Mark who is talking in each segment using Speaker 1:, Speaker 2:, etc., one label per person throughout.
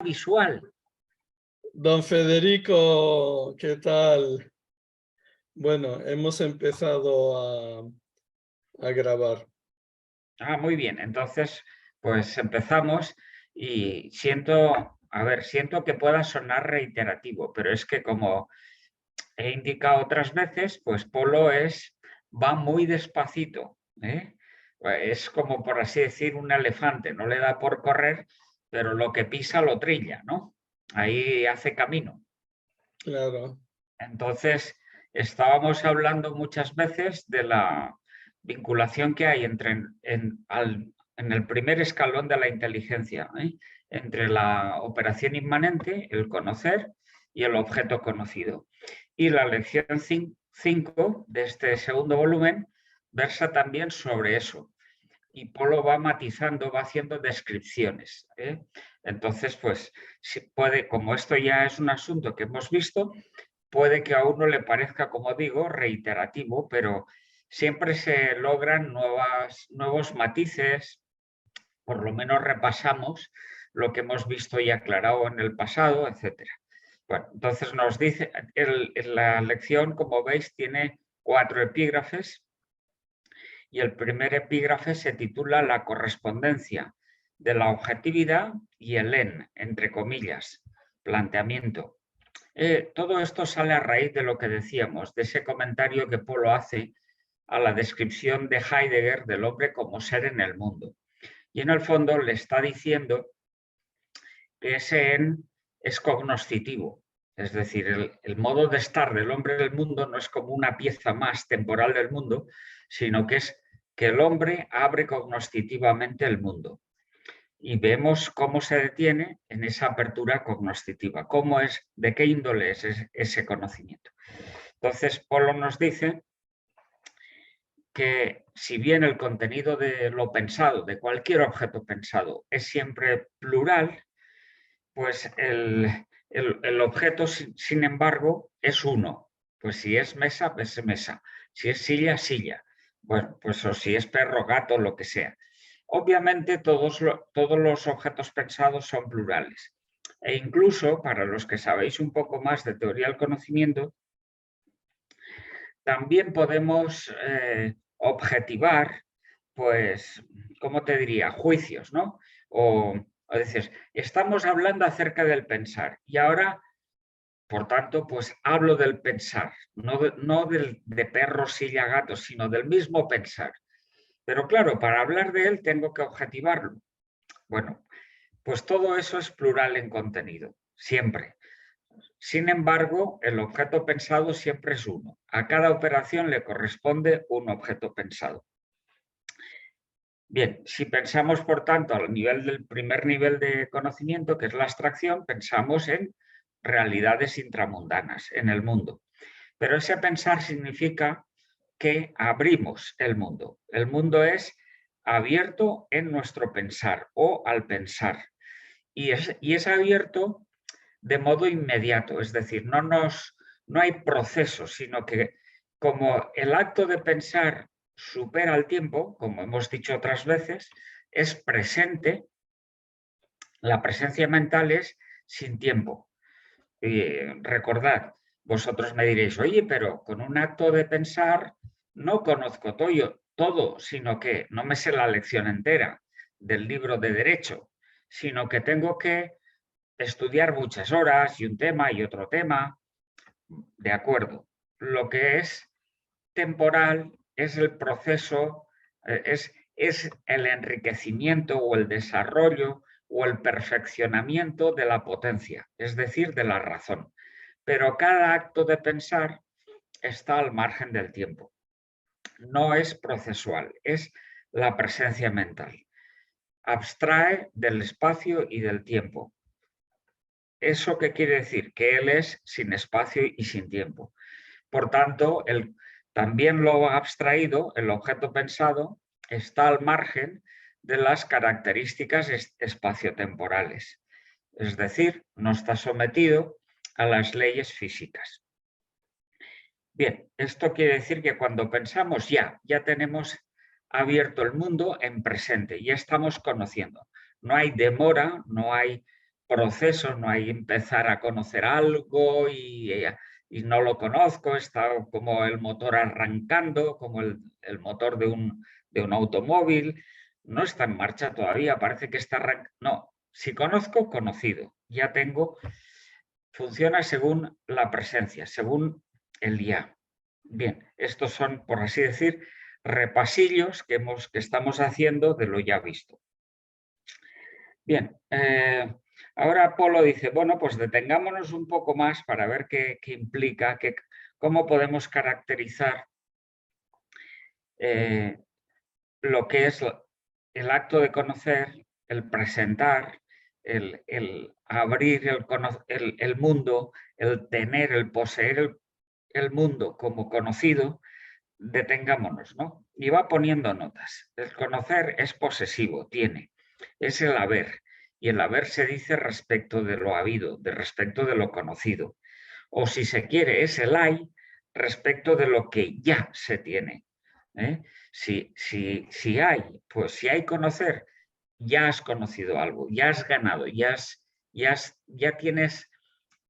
Speaker 1: visual.
Speaker 2: Don Federico, ¿qué tal? Bueno, hemos empezado a grabar.
Speaker 1: Ah, muy bien. Entonces, pues empezamos y siento que pueda sonar reiterativo, pero es que como he indicado otras veces, pues Polo va muy despacito, ¿eh? Es como, por así decir, un elefante, no le da por correr, pero lo que pisa lo trilla, ¿no? Ahí hace camino.
Speaker 2: Claro,
Speaker 1: Entonces, estábamos hablando muchas veces de la vinculación que hay en el primer escalón de la inteligencia, ¿eh? Entre la operación inmanente, el conocer, y el objeto conocido. Y la lección 5 de este segundo volumen versa también sobre eso. Y Polo va matizando, va haciendo descripciones, ¿eh? Entonces, pues, si puede, como esto ya es un asunto que hemos visto, puede que a uno le parezca, como digo, reiterativo, pero siempre se logran nuevos matices, por lo menos repasamos lo que hemos visto y aclarado en el pasado, etc. Bueno, entonces nos dice, la lección, como veis, tiene 4 epígrafes y el primer epígrafe se titula La correspondencia de la objetividad y el entre comillas, planteamiento. Todo esto sale a raíz de lo que decíamos, de ese comentario que Polo hace a la descripción de Heidegger del hombre como ser en el mundo. Y en el fondo le está diciendo que ese es cognoscitivo, es decir, el modo de estar del hombre en el mundo no es como una pieza más temporal del mundo, sino que es que el hombre abre cognoscitivamente el mundo. Y vemos cómo se detiene en esa apertura cognoscitiva, de qué índole es ese conocimiento. Entonces, Polo nos dice que si bien el contenido de lo pensado, de cualquier objeto pensado, es siempre plural, pues el objeto, sin embargo, es uno. Pues si es mesa, es mesa. Si es silla, silla. Bueno, pues o si es perro, gato, lo que sea. Obviamente todos los objetos pensados son plurales. E incluso, para los que sabéis un poco más de teoría del conocimiento, también podemos objetivar, pues, ¿cómo te diría? Juicios, ¿no? O dices, estamos hablando acerca del pensar y ahora, por tanto, pues hablo del pensar, no de perro, silla, gato, sino del mismo pensar. Pero claro, para hablar de él tengo que objetivarlo. Bueno, pues todo eso es plural en contenido, siempre. Sin embargo, el objeto pensado siempre es uno. A cada operación le corresponde un objeto pensado. Bien, si pensamos, por tanto, al nivel del primer nivel de conocimiento, que es la abstracción, pensamos en realidades intramundanas, en el mundo. Pero ese pensar significa que abrimos el mundo. El mundo es abierto en nuestro pensar o al pensar. Y es abierto de modo inmediato, es decir, no hay proceso, sino que como el acto de pensar supera el tiempo, como hemos dicho otras veces, es presente, la presencia mental es sin tiempo. Y recordad, vosotros me diréis, oye, pero con un acto de pensar no conozco todo, sino que no me sé la lección entera del libro de Derecho, sino que tengo que estudiar muchas horas y un tema y otro tema. De acuerdo. Lo que es temporal es el proceso, es el enriquecimiento o el desarrollo o el perfeccionamiento de la potencia, es decir, de la razón. Pero cada acto de pensar está al margen del tiempo. No es procesual, es la presencia mental. Abstrae del espacio y del tiempo. ¿Eso qué quiere decir? Que él es sin espacio y sin tiempo. Por tanto, también lo abstraído, el objeto pensado, está al margen de las características espaciotemporales. Es decir, no está sometido a las leyes físicas. Bien, esto quiere decir que cuando pensamos ya tenemos abierto el mundo en presente, ya estamos conociendo. No hay demora, no hay proceso, no hay empezar a conocer algo y no lo conozco, está como el motor arrancando, como el motor de un automóvil, no está en marcha todavía, parece que está arrancando. No, si conozco, conocido, ya tengo, funciona según la presencia, según el ya. Bien, estos son, por así decir, repasillos que estamos haciendo de lo ya visto. Bien, ahora Polo dice, bueno, pues detengámonos un poco más para ver qué implica, cómo podemos caracterizar lo que es el acto de conocer, el presentar, el abrir el mundo, el tener, el poseer el mundo como conocido. Detengámonos, ¿no? Y va poniendo notas. El conocer es posesivo, tiene, es el haber. Y el haber se dice respecto de lo habido, respecto de lo conocido. O si se quiere, es el hay respecto de lo que ya se tiene. ¿Eh? Si hay, pues si hay conocer, ya has conocido algo, ya has ganado, ya tienes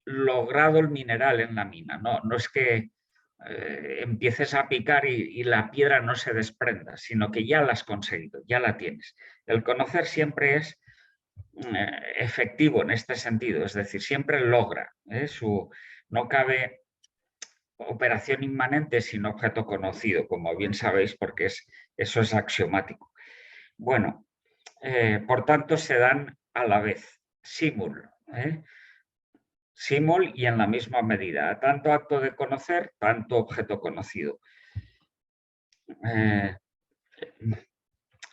Speaker 1: logrado el mineral en la mina. No es que empieces a picar y la piedra no se desprenda, sino que ya la has conseguido, ya la tienes. El conocer siempre es efectivo en este sentido, es decir, siempre logra. No cabe operación inmanente sin objeto conocido, como bien sabéis, porque eso es axiomático. Bueno, por tanto, se dan a la vez, símul. Símul y en la misma medida, tanto acto de conocer, tanto objeto conocido.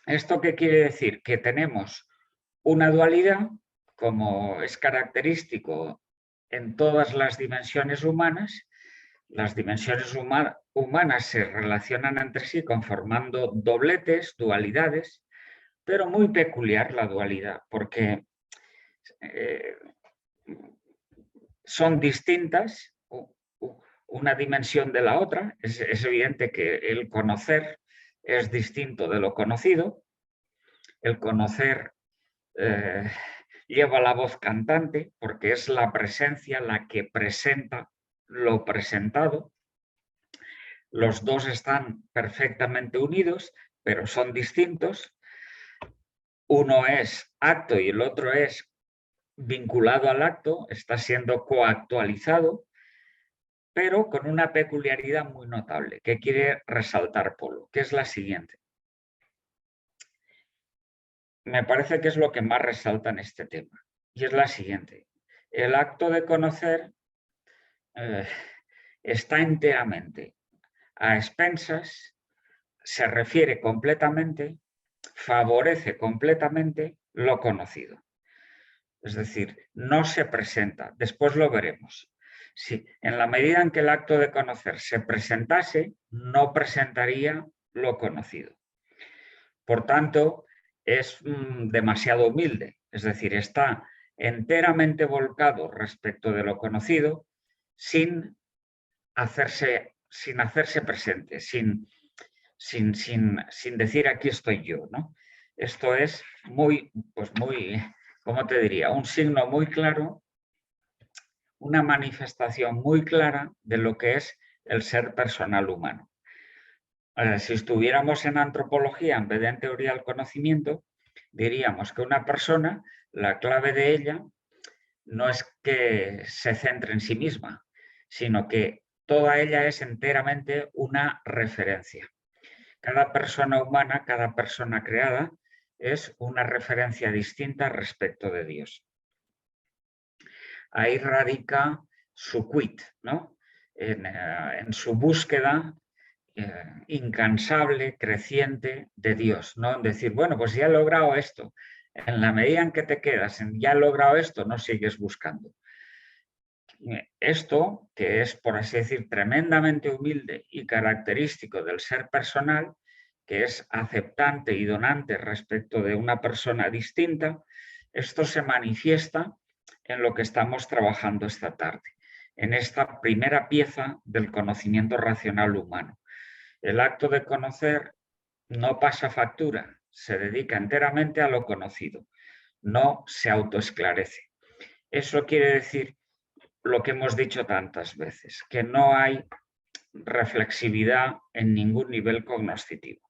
Speaker 1: ¿Esto qué quiere decir? Que tenemos una dualidad, como es característico en todas las dimensiones humanas. Las dimensiones humanas se relacionan entre sí conformando dobletes, dualidades, pero muy peculiar la dualidad, porque son distintas una dimensión de la otra. Es evidente que el conocer es distinto de lo conocido. El conocer lleva la voz cantante porque es la presencia la que presenta lo presentado. Los dos están perfectamente unidos, pero son distintos. Uno es acto y el otro es vinculado al acto, está siendo coactualizado, pero con una peculiaridad muy notable que quiere resaltar Polo, que es la siguiente. Me parece que es lo que más resalta en este tema, y es la siguiente. El acto de conocer está enteramente a expensas, se refiere completamente, favorece completamente lo conocido. Es decir, no se presenta, después lo veremos. Si en la medida en que el acto de conocer se presentase, no presentaría lo conocido. Por tanto, es demasiado humilde, es decir, está enteramente volcado respecto de lo conocido sin hacerse presente, sin decir aquí estoy yo, ¿no? Esto es muy, ¿cómo te diría? Un signo muy claro, una manifestación muy clara de lo que es el ser personal humano. Si estuviéramos en antropología en vez de en teoría del conocimiento, diríamos que una persona, la clave de ella no es que se centre en sí misma, sino que toda ella es enteramente una referencia. Cada persona humana, cada persona creada, es una referencia distinta respecto de Dios. Ahí radica su quid, ¿no? En su búsqueda incansable, creciente de Dios, ¿no? Decir, bueno, pues ya he logrado esto. En la medida en que te quedas en ya he logrado esto, no sigues buscando. Esto, que es, por así decir, tremendamente humilde y característico del ser personal, que es aceptante y donante respecto de una persona distinta, esto se manifiesta en lo que estamos trabajando esta tarde, en esta primera pieza del conocimiento racional humano. El acto de conocer no pasa factura, se dedica enteramente a lo conocido, no se autoesclarece. Eso quiere decir lo que hemos dicho tantas veces, que no hay reflexividad en ningún nivel cognoscitivo.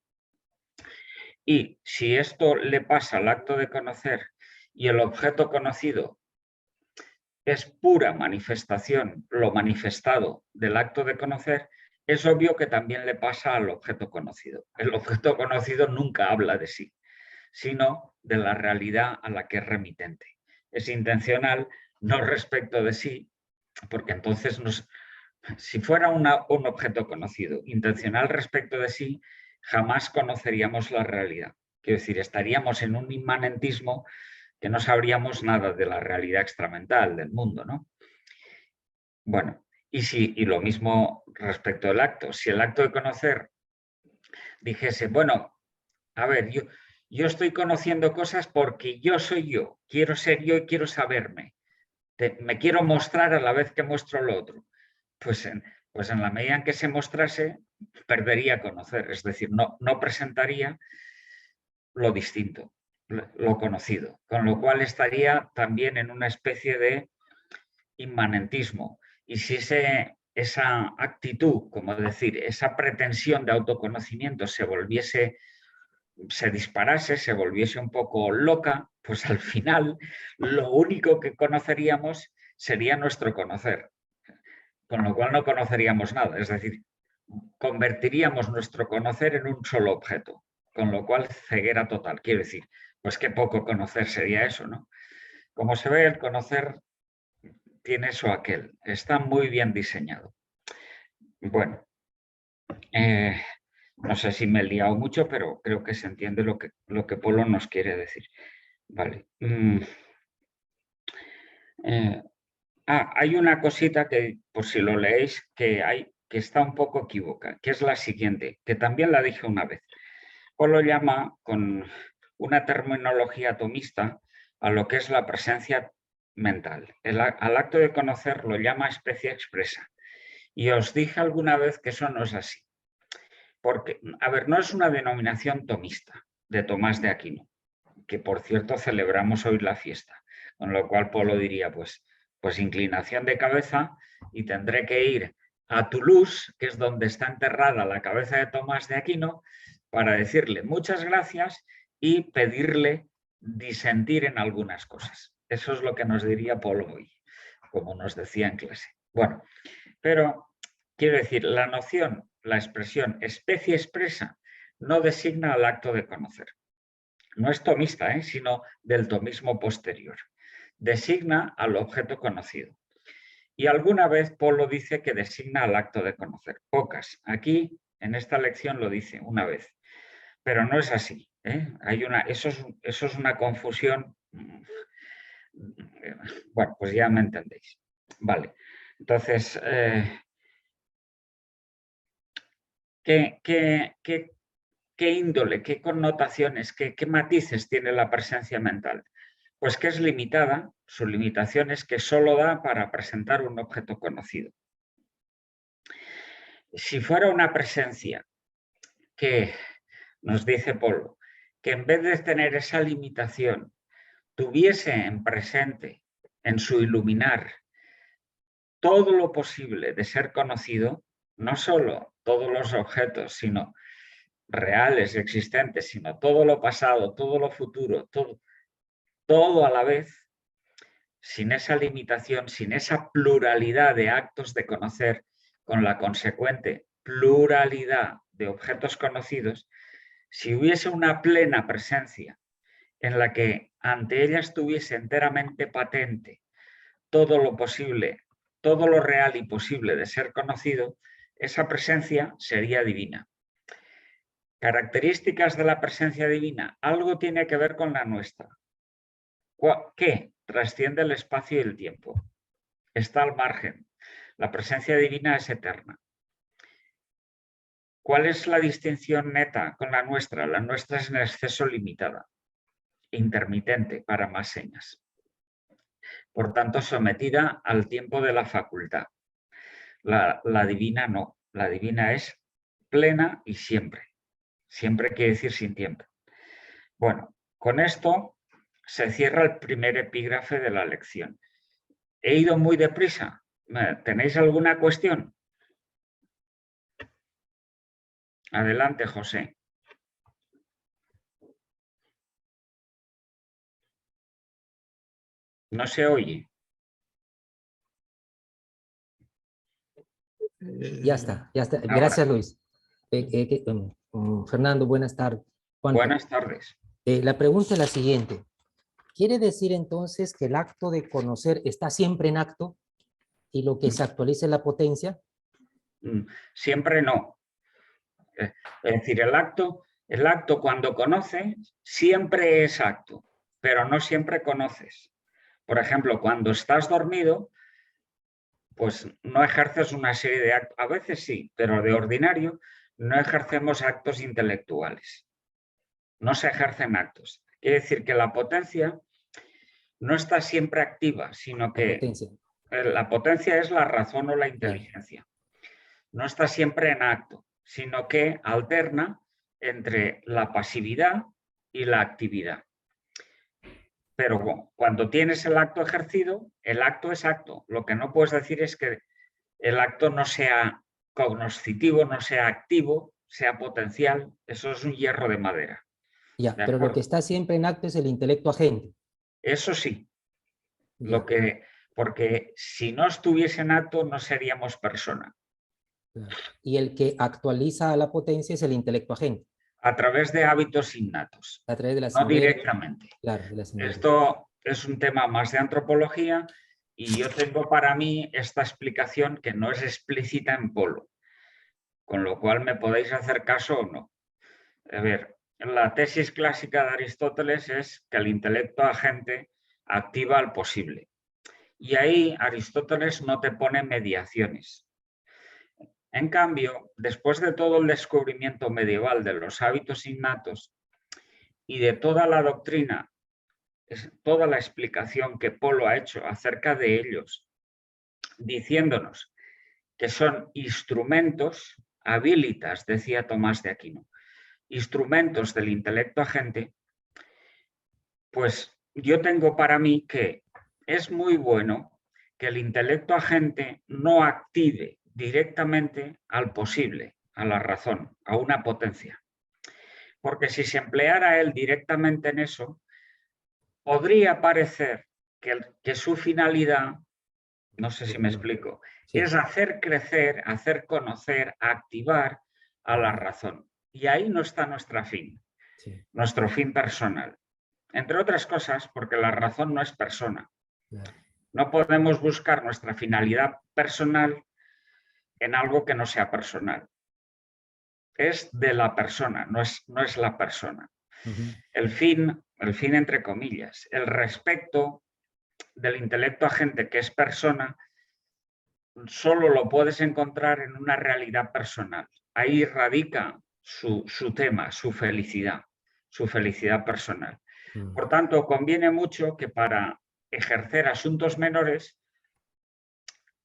Speaker 1: Y si esto le pasa al acto de conocer y el objeto conocido es pura manifestación, lo manifestado del acto de conocer, es obvio que también le pasa al objeto conocido. El objeto conocido nunca habla de sí, sino de la realidad a la que es remitente. Es intencional, no respecto de sí, porque entonces si fuera un objeto conocido, intencional respecto de sí, jamás conoceríamos la realidad. Quiero decir, estaríamos en un inmanentismo que no sabríamos nada de la realidad extramental del mundo, ¿no? Bueno, y lo mismo respecto al acto. Si el acto de conocer dijese, bueno, a ver, yo estoy conociendo cosas porque yo soy yo, quiero ser yo y quiero saberme. Me quiero mostrar a la vez que muestro lo otro. Pues en la medida en que se mostrase, perdería conocer, es decir, no presentaría lo distinto, lo conocido, con lo cual estaría también en una especie de inmanentismo. Y si esa actitud, como decir, esa pretensión de autoconocimiento se disparase, se volviese un poco loca, pues al final lo único que conoceríamos sería nuestro conocer, con lo cual no conoceríamos nada, es decir, convertiríamos nuestro conocer en un solo objeto, con lo cual ceguera total. Quiero decir, pues qué poco conocer sería eso, ¿no? Como se ve, el conocer tiene eso aquel, está muy bien diseñado. Bueno, no sé si me he liado mucho, pero creo que se entiende lo que Polo nos quiere decir. Vale. Hay una cosita que, por si lo leéis, que está un poco equívoca, que es la siguiente, que también la dije una vez. Polo llama con una terminología atomista a lo que es la presencia mental. Al acto de conocer lo llama especie expresa. Y os dije alguna vez que eso no es así. Porque, a ver, no es una denominación tomista de Tomás de Aquino, que por cierto celebramos hoy la fiesta, con lo cual Polo diría, pues inclinación de cabeza y tendré que ir a Toulouse, que es donde está enterrada la cabeza de Tomás de Aquino, para decirle muchas gracias y pedirle disentir en algunas cosas. Eso es lo que nos diría Polo hoy, como nos decía en clase. Bueno, pero quiero decir, la noción, la expresión especie expresa no designa al acto de conocer. No es tomista, sino del tomismo posterior. Designa al objeto conocido. Y alguna vez Polo dice que designa al acto de conocer. Pocas. Aquí, en esta lección, lo dice una vez. Pero no es así. Eso es una confusión. Bueno, pues ya me entendéis. Vale. Entonces, ¿qué índole, qué connotaciones, qué matices tiene la presencia mental? Pues que es limitada, su limitación es que solo da para presentar un objeto conocido. Si fuera una presencia que, nos dice Polo, que en vez de tener esa limitación, tuviese en presente, en su iluminar, todo lo posible de ser conocido, no solo todos los objetos, sino reales, existentes, sino todo lo pasado, todo lo futuro, todo a la vez, sin esa limitación, sin esa pluralidad de actos de conocer, con la consecuente pluralidad de objetos conocidos, si hubiese una plena presencia en la que ante ella estuviese enteramente patente todo lo posible, todo lo real y posible de ser conocido, esa presencia sería divina. Características de la presencia divina, algo tiene que ver con la nuestra. ¿Qué? Trasciende el espacio y el tiempo. Está al margen. La presencia divina es eterna. ¿Cuál es la distinción neta con la nuestra? La nuestra es en exceso limitada, intermitente para más señas. Por tanto, sometida al tiempo de la facultad. La divina no. La divina es plena y siempre. Siempre quiere decir sin tiempo. Bueno, con esto se cierra el primer epígrafe de la lección. ¿He ido muy deprisa? ¿Tenéis alguna cuestión? Adelante, José. No se oye.
Speaker 3: Ya está, ya está.
Speaker 1: Ahora.
Speaker 3: Gracias, Luis. Fernando, buenas tardes. Juan,
Speaker 1: Buenas tardes.
Speaker 3: la pregunta es la siguiente. ¿Quiere decir entonces que el acto de conocer está siempre en acto y lo que se actualiza es la potencia?
Speaker 1: Siempre no. Es decir, el acto cuando conoces siempre es acto, pero no siempre conoces. Por ejemplo, cuando estás dormido, pues no ejerces una serie de actos, a veces sí, pero de ordinario no ejercemos actos intelectuales. No se ejercen actos. Quiere decir que la potencia no está siempre activa, sino que la potencia es la razón o la inteligencia. No está siempre en acto, sino que alterna entre la pasividad y la actividad. Pero cuando tienes el acto ejercido, el acto es acto. Lo que no puedes decir es que el acto no sea cognoscitivo, no sea activo, sea potencial. Eso es un hierro de madera.
Speaker 3: Ya, pero lo que está siempre en acto es el intelecto agente.
Speaker 1: Eso sí. Porque si no estuviese en acto, no seríamos persona.
Speaker 3: Y el que actualiza a la potencia es el intelecto agente.
Speaker 1: A través de hábitos innatos.
Speaker 3: A través de la
Speaker 1: no directamente.
Speaker 3: Claro, de la
Speaker 1: Esto es un tema más de antropología y yo tengo para mí esta explicación que no es explícita en Polo, con lo cual me podéis hacer caso o no. A ver, la tesis clásica de Aristóteles es que el intelecto agente activa al posible. Y ahí Aristóteles no te pone mediaciones. En cambio, después de todo el descubrimiento medieval de los hábitos innatos y de toda la doctrina, toda la explicación que Polo ha hecho acerca de ellos, diciéndonos que son instrumentos, habilitas, decía Tomás de Aquino, instrumentos del intelecto agente, pues yo tengo para mí que es muy bueno que el intelecto agente no active directamente al posible, a la razón, a una potencia. Porque si se empleara él directamente en eso, podría parecer que su finalidad, no sé si me explico, es hacer crecer, hacer conocer, activar a la razón. Y ahí no está nuestro fin personal. Entre otras cosas, porque la razón no es persona. No podemos buscar nuestra finalidad personal en algo que no sea personal. Es de la persona, no es la persona. El fin entre comillas, el respecto del intelecto agente que es persona, solo lo puedes encontrar en una realidad personal. Ahí radica su tema, su felicidad personal. Por tanto, conviene mucho que para ejercer asuntos menores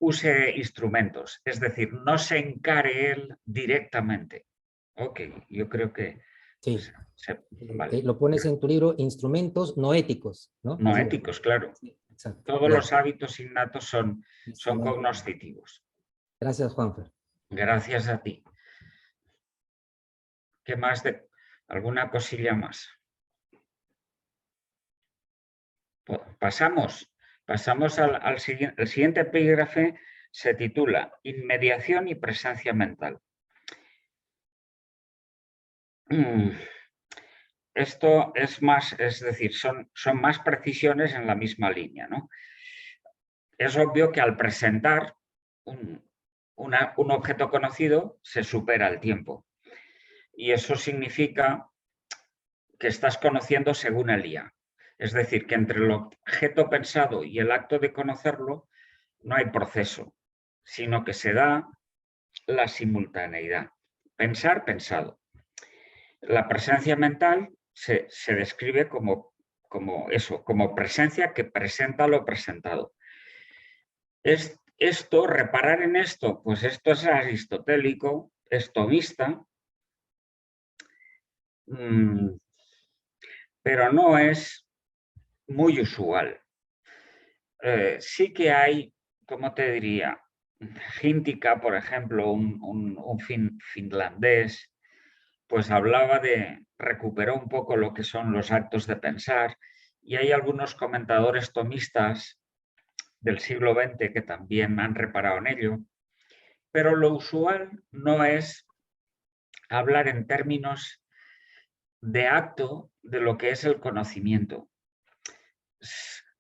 Speaker 1: use instrumentos, es decir, no se encare él directamente. Ok, yo creo que...
Speaker 3: Sí.
Speaker 1: Vale.
Speaker 3: Lo pones en tu libro, instrumentos no éticos, ¿no?
Speaker 1: No éticos, claro.
Speaker 3: Sí, exacto.
Speaker 1: Todos los hábitos innatos son cognoscitivos.
Speaker 3: Gracias, Juanfer.
Speaker 1: Gracias a ti. ¿Qué más? ¿Alguna cosilla más? Pasamos al siguiente. El siguiente epígrafe se titula Inmediación y presencia mental. Esto es más, es decir, son más precisiones en la misma línea, ¿no? Es obvio que al presentar un objeto conocido se supera el tiempo. Y eso significa que estás conociendo según el IA. Es decir, que entre el objeto pensado y el acto de conocerlo no hay proceso, sino que se da la simultaneidad. Pensar, pensado. La presencia mental se describe como eso, como presencia que presenta lo presentado. Reparar en esto, pues esto es aristotélico, es tomista, pero no es muy usual. sí que hay, ¿cómo te diría? Hintikka, por ejemplo, un finlandés, pues hablaba recuperó un poco lo que son los actos de pensar, y hay algunos comentadores tomistas del siglo XX que también han reparado en ello, pero lo usual no es hablar en términos de acto de lo que es el conocimiento.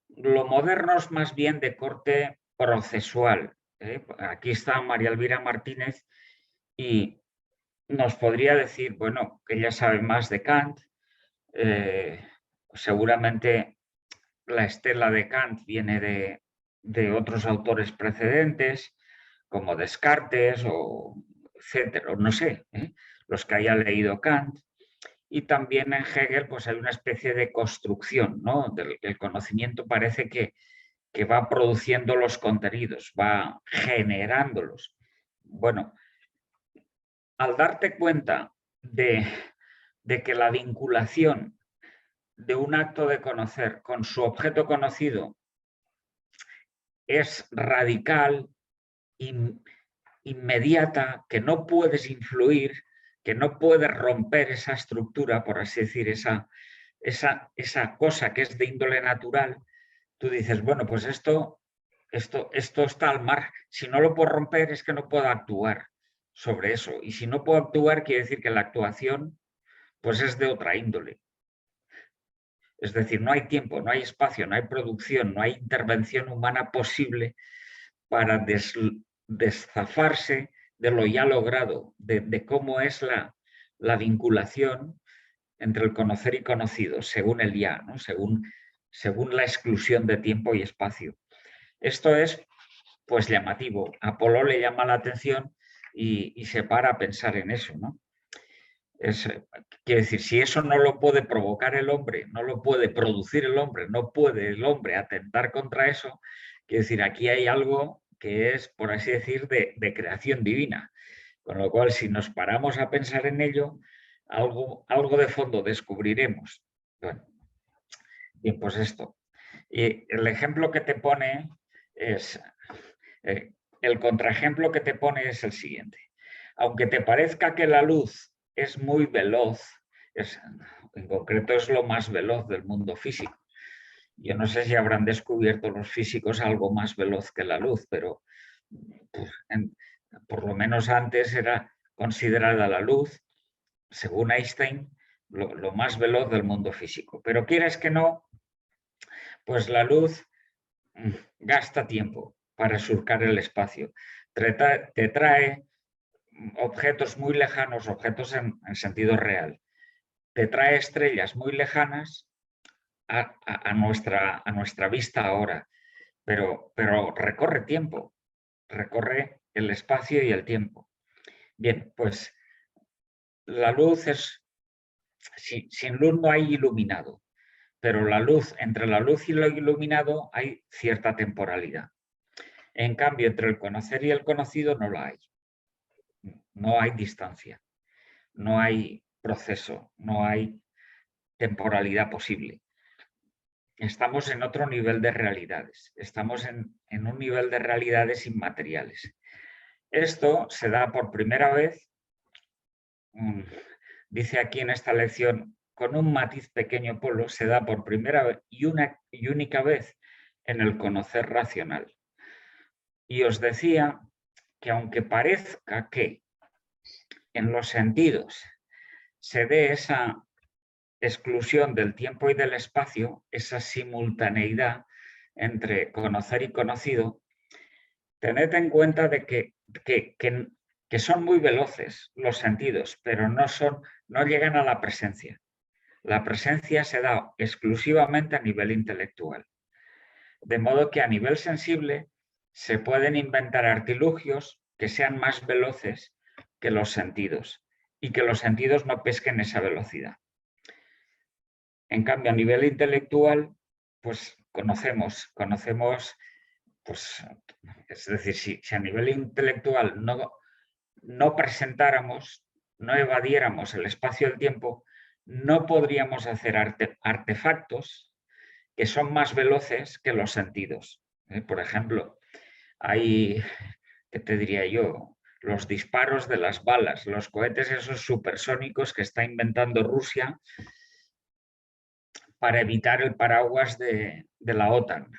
Speaker 1: Lo moderno es más bien de corte procesual. Aquí está María Elvira Martínez y nos podría decir, bueno, que ella sabe más de Kant, seguramente la estela de Kant viene de otros autores precedentes, como Descartes o etcétera, no sé, los que haya leído Kant. Y también en Hegel pues hay una especie de construcción, ¿no? El conocimiento parece que va produciendo los contenidos, va generándolos. Bueno, al darte cuenta de que la vinculación de un acto de conocer con su objeto conocido es radical, inmediata, que no puedes influir, que no puedes romper esa estructura, por así decir, esa cosa que es de índole natural, tú dices, bueno, pues esto está al mar. Si no lo puedo romper es que no puedo actuar sobre eso. Y si no puedo actuar quiere decir que la actuación pues es de otra índole. Es decir, no hay tiempo, no hay espacio, no hay producción, no hay intervención humana posible para deszafarse de lo ya logrado, de cómo es la vinculación entre el conocer y conocido, según el ya, ¿no? según la exclusión de tiempo y espacio. Esto es pues llamativo. A Apollo le llama la atención y se para a pensar en eso, ¿no? Quiere decir, si eso no lo puede provocar el hombre, no lo puede producir el hombre, no puede el hombre atentar contra eso, quiere decir, aquí hay algo que es, por así decir, de creación divina. Con lo cual, si nos paramos a pensar en ello, algo de fondo descubriremos. Bueno, bien, pues esto. Y el ejemplo que te pone es, el contraejemplo que te pone es el siguiente. Aunque te parezca que la luz es muy veloz, en concreto es lo más veloz del mundo físico. Yo no sé si habrán descubierto los físicos algo más veloz que la luz, pero pues, por lo menos antes era considerada la luz, según Einstein, lo más veloz del mundo físico. Pero quieres que no, pues la luz gasta tiempo para surcar el espacio. Te trae objetos muy lejanos, objetos en sentido real. Te trae estrellas muy lejanas a nuestra vista ahora, pero recorre tiempo, recorre el espacio y el tiempo. Bien, pues la luz es, sin luz no hay iluminado, pero entre la luz y lo iluminado hay cierta temporalidad. En cambio, entre el conocer y el conocido no la hay. No hay distancia, no hay proceso, no hay temporalidad posible. Estamos en otro nivel de realidades, estamos en un nivel de realidades inmateriales. Esto se da por primera vez, dice aquí en esta lección, con un matiz pequeño polo, se da por primera vez y única vez en el conocer racional. Y os decía que aunque parezca que en los sentidos se dé esa exclusión del tiempo y del espacio, esa simultaneidad entre conocer y conocido, tened en cuenta de que son muy veloces los sentidos, pero no llegan a la presencia. La presencia se da exclusivamente a nivel intelectual. De modo que a nivel sensible se pueden inventar artilugios que sean más veloces que los sentidos y que los sentidos no pesquen esa velocidad. En cambio, a nivel intelectual, pues conocemos, pues, es decir, si a nivel intelectual no presentáramos, no evadiéramos el espacio y el tiempo, no podríamos hacer artefactos que son más veloces que los sentidos. Por ejemplo, hay, ¿qué te diría yo? Los disparos de las balas, los cohetes esos supersónicos que está inventando Rusia para evitar el paraguas de la OTAN.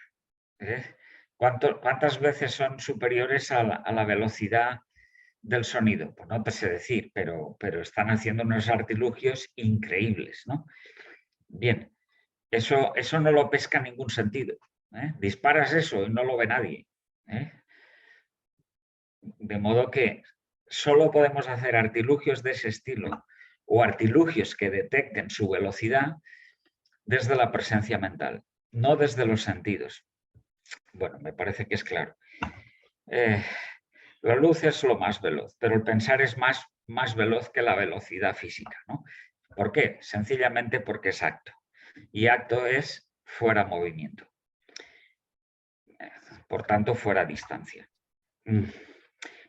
Speaker 1: ¿Cuántas veces son superiores a la velocidad del sonido? Pues no te sé decir, pero están haciendo unos artilugios increíbles, ¿no? Bien, eso no lo pesca en ningún sentido. Disparas eso y no lo ve nadie. De modo que solo podemos hacer artilugios de ese estilo o artilugios que detecten su velocidad desde la presencia mental, no desde los sentidos. Bueno, me parece que es claro. La luz es lo más veloz, pero el pensar es más veloz que la velocidad física, ¿no? ¿Por qué? Sencillamente porque es acto. Y acto es fuera movimiento. Por tanto, fuera distancia.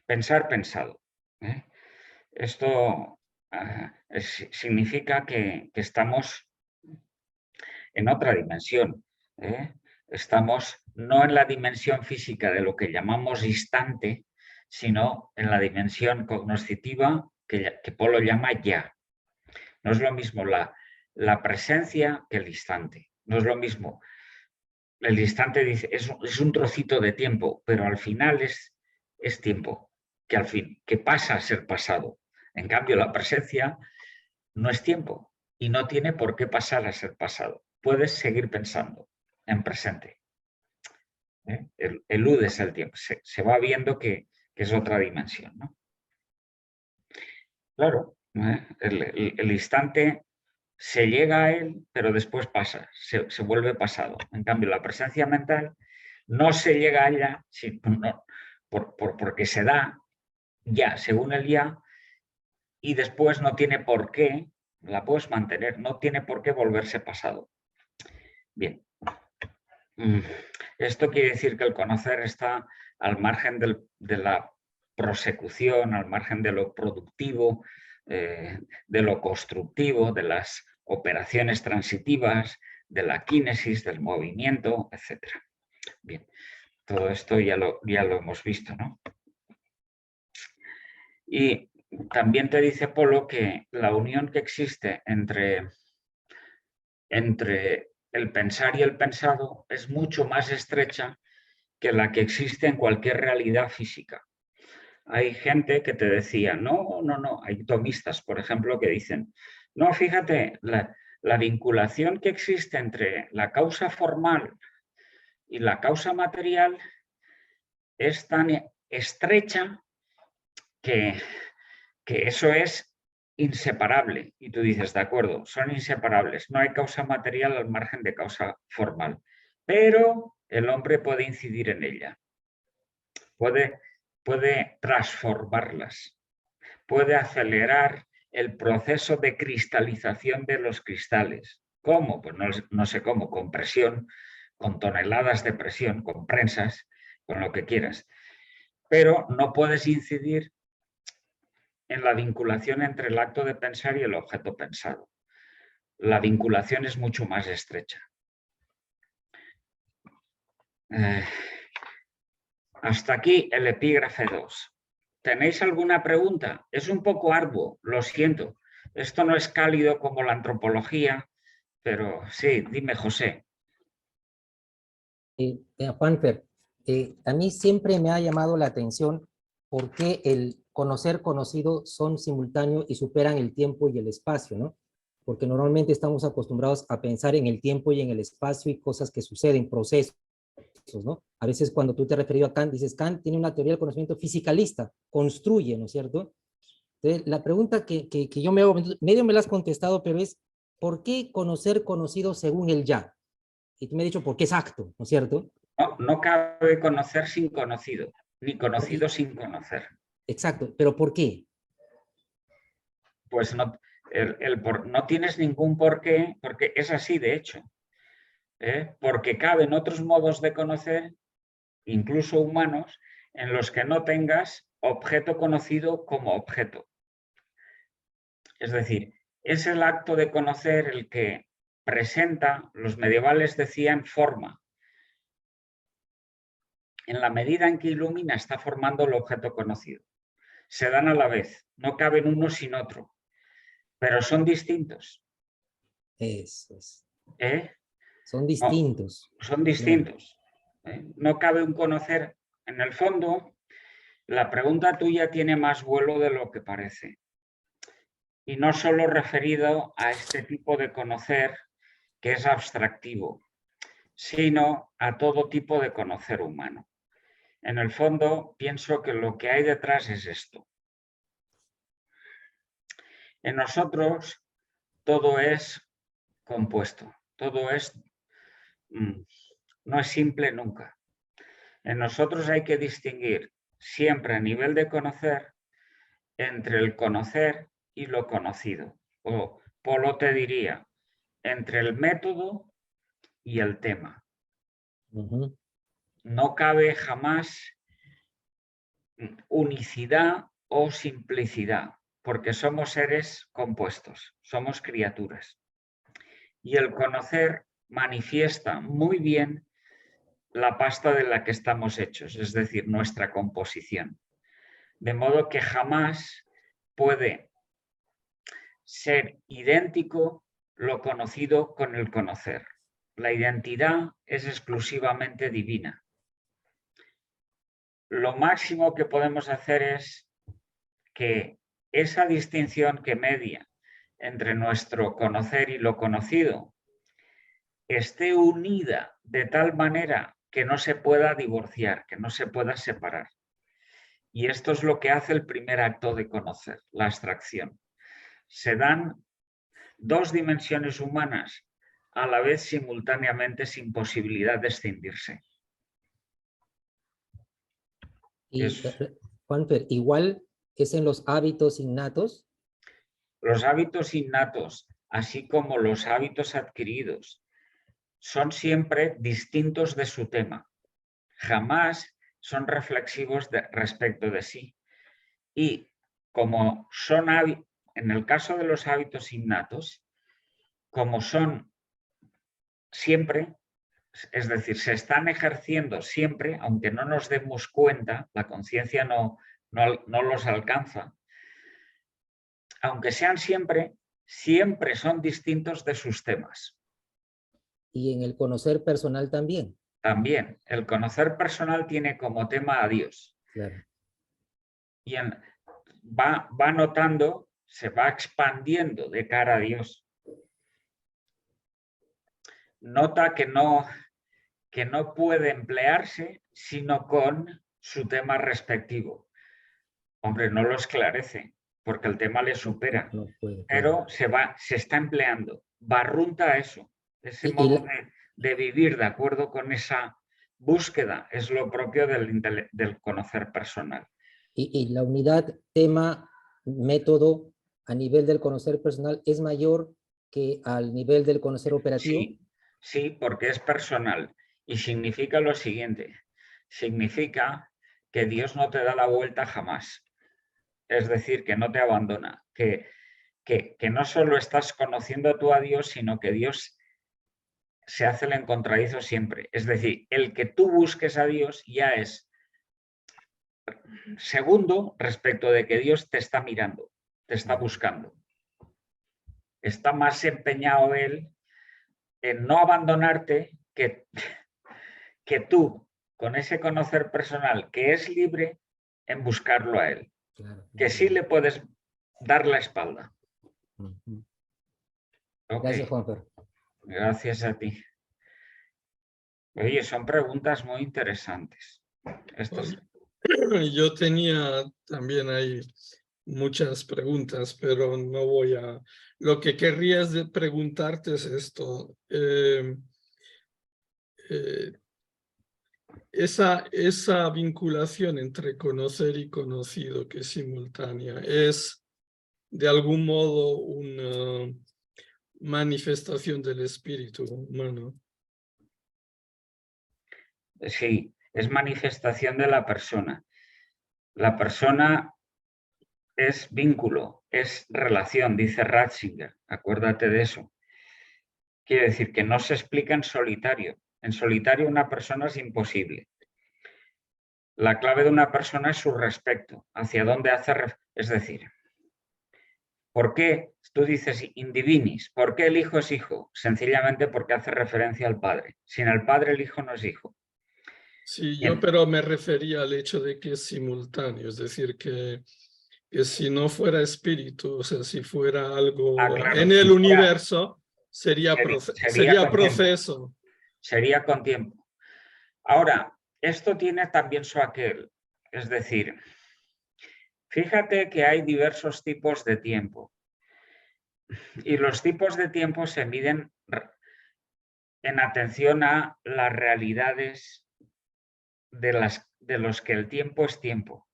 Speaker 1: Pensar pensado. Esto significa que estamos en otra dimensión. Estamos no en la dimensión física de lo que llamamos instante, sino en la dimensión cognoscitiva que Polo llama ya. No es lo mismo la presencia que el instante. No es lo mismo. El instante dice, es un trocito de tiempo, pero al final es tiempo, que pasa a ser pasado. En cambio, la presencia no es tiempo y no tiene por qué pasar a ser pasado. Puedes seguir pensando en presente. Eludes el tiempo, se va viendo que es otra dimensión, ¿no? Claro, el instante se llega a él, pero después pasa, se vuelve pasado. En cambio, la presencia mental no se llega a ella porque se da ya, según el ya, y después no tiene por qué, la puedes mantener, no tiene por qué volverse pasado. Bien. Esto quiere decir que el conocer está al margen de la prosecución, al margen de lo productivo, de lo constructivo, de las operaciones transitivas, de la kínesis, del movimiento, etc. Bien, todo esto ya lo hemos visto, ¿no? Y también te dice Polo que la unión que existe entre el pensar y el pensado es mucho más estrecha que la que existe en cualquier realidad física. Hay gente que te decía, no, hay tomistas, por ejemplo, que dicen, no, fíjate, la vinculación que existe entre la causa formal y la causa material es tan estrecha que eso es inseparable. Y tú dices, de acuerdo, son inseparables, no hay causa material al margen de causa formal, pero el hombre puede incidir en ella, puede transformarlas, puede acelerar el proceso de cristalización de los cristales. ¿Cómo? Pues no sé cómo, con presión, con toneladas de presión, con prensas, con lo que quieras. Pero no puedes incidir en la vinculación entre el acto de pensar y el objeto pensado. La vinculación es mucho más estrecha. Hasta aquí el epígrafe 2. ¿Tenéis alguna pregunta? Es un poco arduo, lo siento. Esto no es cálido como la antropología, pero sí, dime, José.
Speaker 3: Juanfer, a mí siempre me ha llamado la atención por qué el conocer conocido son simultáneos y superan el tiempo y el espacio, ¿no? Porque normalmente estamos acostumbrados a pensar en el tiempo y en el espacio y cosas que suceden, procesos, ¿no? A veces cuando tú te has referido a Kant, dices, Kant tiene una teoría del conocimiento fisicalista, construye, ¿no es cierto? Entonces, la pregunta que yo me hago, medio me la has contestado, pero es, ¿por qué conocer conocido según el ya? Y tú me has dicho, porque es acto, ¿no es cierto?
Speaker 1: No cabe conocer sin conocido, ni conocido sin conocer.
Speaker 3: Exacto, pero ¿por qué?
Speaker 1: Pues no, no tienes ningún porqué, porque es así de hecho. Porque caben otros modos de conocer, incluso humanos, en los que no tengas objeto conocido como objeto. Es decir, es el acto de conocer el que presenta, los medievales decían forma. en la medida en que ilumina, está formando el objeto conocido. Se dan a la vez, no caben uno sin otro, pero son distintos.
Speaker 3: Eso es.
Speaker 1: ¿Eh?
Speaker 3: Son
Speaker 1: No,
Speaker 3: distintos.
Speaker 1: son distintos. No cabe un conocer. En el fondo, la pregunta tuya tiene más vuelo de lo que parece. Y no solo referido a este tipo de conocer que es abstractivo, sino a todo tipo de conocer humano. En el fondo, pienso que lo que hay detrás es esto. En nosotros todo es compuesto, todo es, no es simple nunca. En nosotros hay que distinguir siempre a nivel de conocer entre el conocer y lo conocido. O Polo te diría, entre el método y el tema.
Speaker 3: Ujú.
Speaker 1: No cabe jamás unicidad o simplicidad, porque somos seres compuestos, somos criaturas. Y el conocer manifiesta muy bien la pasta de la que estamos hechos, es decir, nuestra composición. De modo que jamás puede ser idéntico lo conocido con el conocer. La identidad es exclusivamente divina. Lo máximo que podemos hacer es que esa distinción que media entre nuestro conocer y lo conocido esté unida de tal manera que no se pueda divorciar, que no se pueda separar. Y esto es lo que hace el primer acto de conocer, la abstracción. Se dan dos dimensiones humanas a la vez simultáneamente sin posibilidad de escindirse.
Speaker 3: Y, Juanfer, igual es en los hábitos innatos.
Speaker 1: Los hábitos innatos, así como los hábitos adquiridos, son siempre distintos de su tema. Jamás son reflexivos respecto de sí. Y como son en el caso de los hábitos innatos, como son siempre, es decir, se están ejerciendo siempre, aunque no nos demos cuenta, la conciencia no los alcanza, aunque sean siempre, siempre son distintos de sus temas.
Speaker 3: Y en el conocer personal también.
Speaker 1: También, el conocer personal tiene como tema a Dios.
Speaker 3: Claro.
Speaker 1: Y va notando, se va expandiendo de cara a Dios. Nota que no puede emplearse sino con su tema respectivo. Hombre, no lo esclarece, porque el tema le supera,
Speaker 3: No puede,
Speaker 1: pero
Speaker 3: claro.
Speaker 1: se está empleando, barrunta eso, ese
Speaker 3: Y
Speaker 1: modo de vivir de acuerdo con esa búsqueda, es lo propio del conocer personal.
Speaker 3: Y la unidad tema-método a nivel del conocer personal es mayor que al nivel del conocer operativo.
Speaker 1: Sí, porque es personal y significa lo siguiente, significa que Dios no te da la vuelta jamás, es decir, que no te abandona, que no solo estás conociendo tú a Dios, sino que Dios se hace el encontradizo siempre. Es decir, el que tú busques a Dios ya es segundo respecto de que Dios te está mirando, te está buscando. Está más empeñado Él en no abandonarte que tú, con ese conocer personal que es libre, en buscarlo a Él.
Speaker 3: Claro.
Speaker 1: Que sí le puedes dar la espalda. Okay.
Speaker 3: Gracias, Juanfer.
Speaker 1: Gracias a ti. Oye, son preguntas muy interesantes.
Speaker 2: Yo tenía también ahí muchas preguntas, pero no voy a... Lo que querrías preguntarte es esto. Esa vinculación entre conocer y conocido que es simultánea es de algún modo una manifestación del espíritu humano.
Speaker 1: Sí, es manifestación de la persona. La persona es vínculo, es relación, dice Ratzinger. Acuérdate de eso. Quiere decir que no se explica en solitario. En solitario una persona es imposible. La clave de una persona es su respecto, hacia dónde hace, es decir, ¿por qué tú dices in divinis? ¿Por qué el hijo es hijo? Sencillamente porque hace referencia al padre. Sin el padre el hijo no es hijo.
Speaker 2: Sí,
Speaker 1: Bien.
Speaker 2: yo pero me refería al hecho de que es simultáneo, es decir, que si no fuera espíritu, o sea, si fuera algo
Speaker 1: Claro,
Speaker 2: en
Speaker 1: si
Speaker 2: el
Speaker 1: fuera,
Speaker 2: universo, sería
Speaker 1: con
Speaker 2: proceso.
Speaker 1: tiempo. Sería con tiempo. Ahora, esto tiene también su aquel, es decir, fíjate que hay diversos tipos de tiempo y los tipos de tiempo se miden en atención a las realidades de los que el tiempo es tiempo.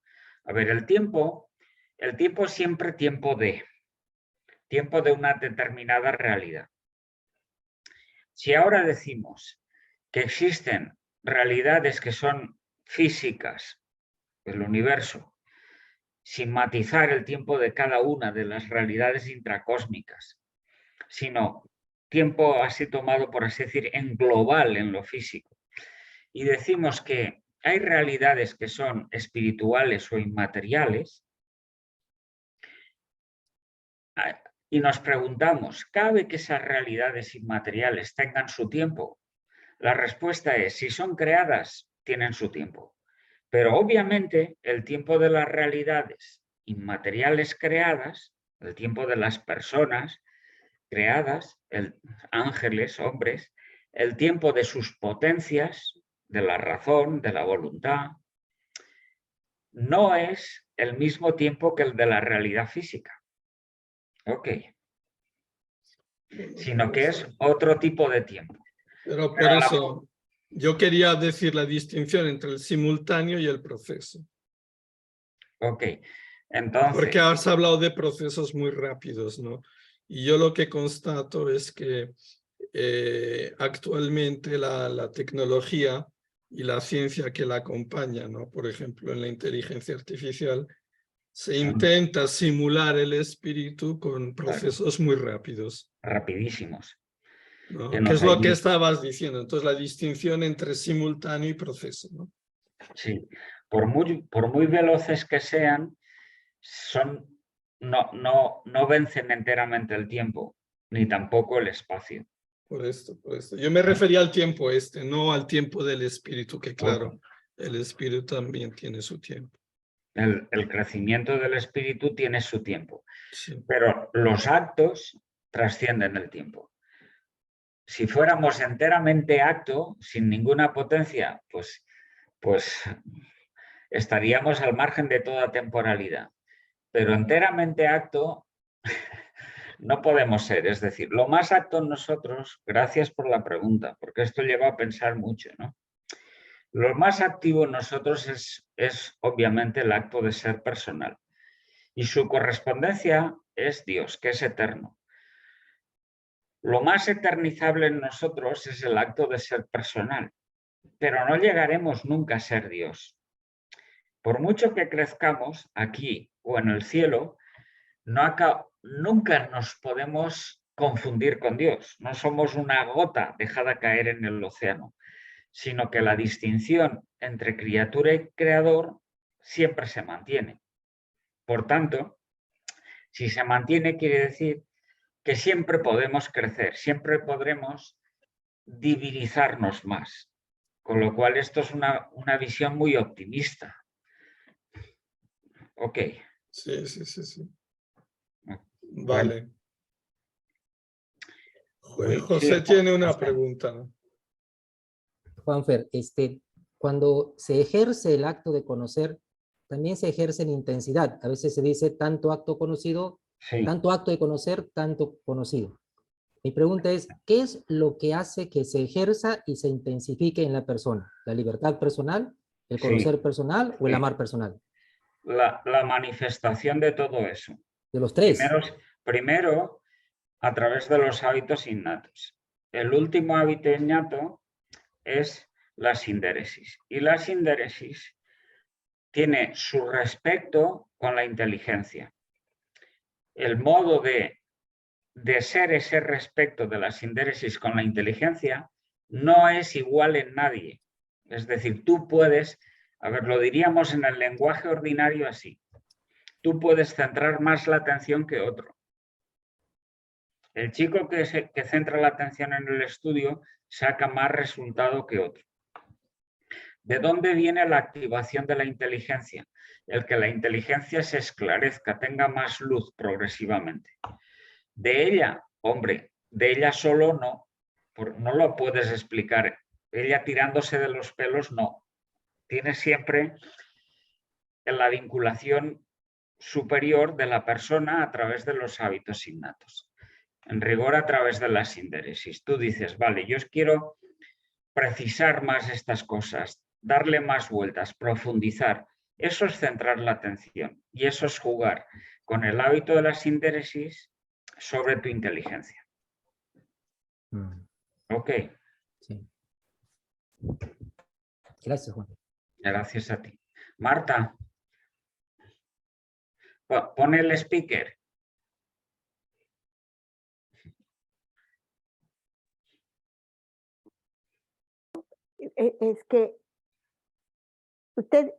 Speaker 1: A ver, el tiempo es siempre tiempo de una determinada realidad. Si ahora decimos que existen realidades que son físicas del universo, sin matizar el tiempo de cada una de las realidades intracósmicas, sino tiempo así tomado, por así decir, en global en lo físico, y decimos que hay realidades que son espirituales o inmateriales, y nos preguntamos, ¿cabe que esas realidades inmateriales tengan su tiempo? La respuesta es, si son creadas, tienen su tiempo. Pero obviamente el tiempo de las realidades inmateriales creadas, el tiempo de las personas creadas, ángeles, hombres, el tiempo de sus potencias, de la razón, de la voluntad, no es el mismo tiempo que el de la realidad física. Ok. Sino que es otro tipo de tiempo.
Speaker 2: Pero por eso yo quería decir la distinción entre el simultáneo y el proceso.
Speaker 1: Ok, entonces...
Speaker 2: Porque has hablado de procesos muy rápidos, ¿no? Y yo lo que constato es que actualmente la tecnología y la ciencia que la acompaña, ¿no? Por ejemplo, en la inteligencia artificial, se intenta simular el espíritu con procesos muy rápidos.
Speaker 1: Rapidísimos.
Speaker 2: ¿No? ¿Qué es lo que estabas diciendo? Entonces, la distinción entre simultáneo y proceso, ¿no?
Speaker 1: Sí, por muy veloces que sean, no vencen enteramente el tiempo, ni tampoco el espacio.
Speaker 2: Por esto. Yo me refería al tiempo no al tiempo del espíritu, que claro, el espíritu también tiene su tiempo.
Speaker 1: El crecimiento del espíritu tiene su tiempo,
Speaker 2: sí.
Speaker 1: Pero los actos trascienden el tiempo. Si fuéramos enteramente acto, sin ninguna potencia, pues estaríamos al margen de toda temporalidad. Pero enteramente acto no podemos ser. Es decir, lo más acto en nosotros, gracias por la pregunta, porque esto lleva a pensar mucho, ¿no? Lo más activo en nosotros es obviamente el acto de ser personal. Y su correspondencia es Dios, que es eterno. Lo más eternizable en nosotros es el acto de ser personal, pero no llegaremos nunca a ser Dios. Por mucho que crezcamos aquí o en el cielo, nunca nos podemos confundir con Dios. No somos una gota dejada caer en el océano, sino que la distinción entre criatura y creador siempre se mantiene. Por tanto, si se mantiene, quiere decir que siempre podemos crecer, siempre podremos divinizarnos más. Con lo cual, esto es una visión muy optimista. Ok.
Speaker 2: Sí.
Speaker 1: Bueno.
Speaker 2: Vale. José tiene una pregunta, ¿no?
Speaker 3: Juanfer, cuando se ejerce el acto de conocer, también se ejerce en intensidad. A veces se dice tanto acto conocido,
Speaker 1: sí.
Speaker 3: Tanto acto de conocer, tanto conocido. Mi pregunta es, ¿qué es lo que hace que se ejerza y se intensifique en la persona? ¿La libertad personal, el conocer personal o el amar personal?
Speaker 1: La manifestación de todo eso.
Speaker 3: De los tres.
Speaker 1: Primero, a través de los hábitos innatos. El último hábito innato es la sindéresis. Y la sindéresis tiene su respecto con la inteligencia. El modo de ser ese respecto de la sindéresis con la inteligencia no es igual en nadie. Es decir, tú puedes A ver, lo diríamos en el lenguaje ordinario así. Tú puedes centrar más la atención que otro. El chico que centra la atención en el estudio saca más resultado que otro. ¿De dónde viene la activación de la inteligencia? El que la inteligencia se esclarezca, tenga más luz progresivamente. De ella, hombre, de ella solo no. No lo puedes explicar. Ella tirándose de los pelos, no. Tiene siempre la vinculación superior de la persona a través de los hábitos innatos. En rigor, a través de la sindéresis. Tú dices, vale, yo quiero precisar más estas cosas, darle más vueltas, profundizar. Eso es centrar la atención y eso es jugar con el hábito de la sindéresis sobre tu inteligencia. Ok.
Speaker 3: Sí. Gracias, Juan.
Speaker 1: Gracias a ti. Marta, pon el speaker.
Speaker 4: Es que usted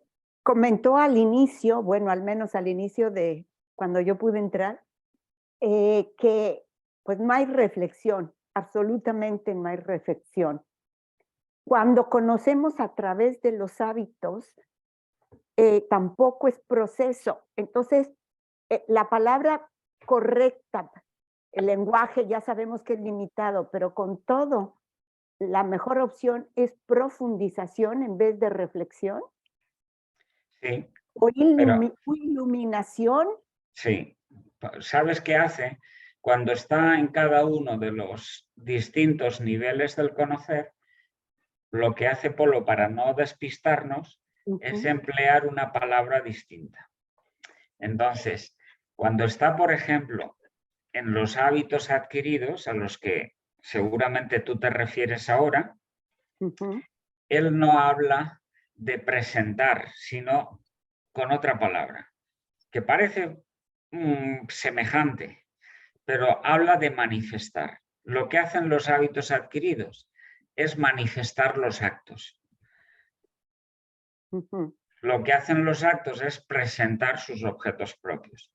Speaker 4: comentó al inicio, bueno, al menos al inicio de cuando yo pude entrar, que pues no hay reflexión, absolutamente no hay reflexión. Cuando conocemos a través de los hábitos, tampoco es proceso. Entonces, la palabra correcta, el lenguaje ya sabemos que es limitado, pero con todo, la mejor opción es profundización en vez de reflexión.
Speaker 1: Sí.
Speaker 4: O iluminación.
Speaker 1: Sí. ¿Sabes qué hace? Cuando está en cada uno de los distintos niveles del conocer, lo que hace Polo para no despistarnos es emplear una palabra distinta. Entonces, cuando está, por ejemplo, en los hábitos adquiridos, a los que seguramente tú te refieres ahora, él no habla de presentar, sino con otra palabra, que parece semejante, pero habla de manifestar. Lo que hacen los hábitos adquiridos es manifestar los actos. Lo que hacen los actos es presentar sus objetos propios.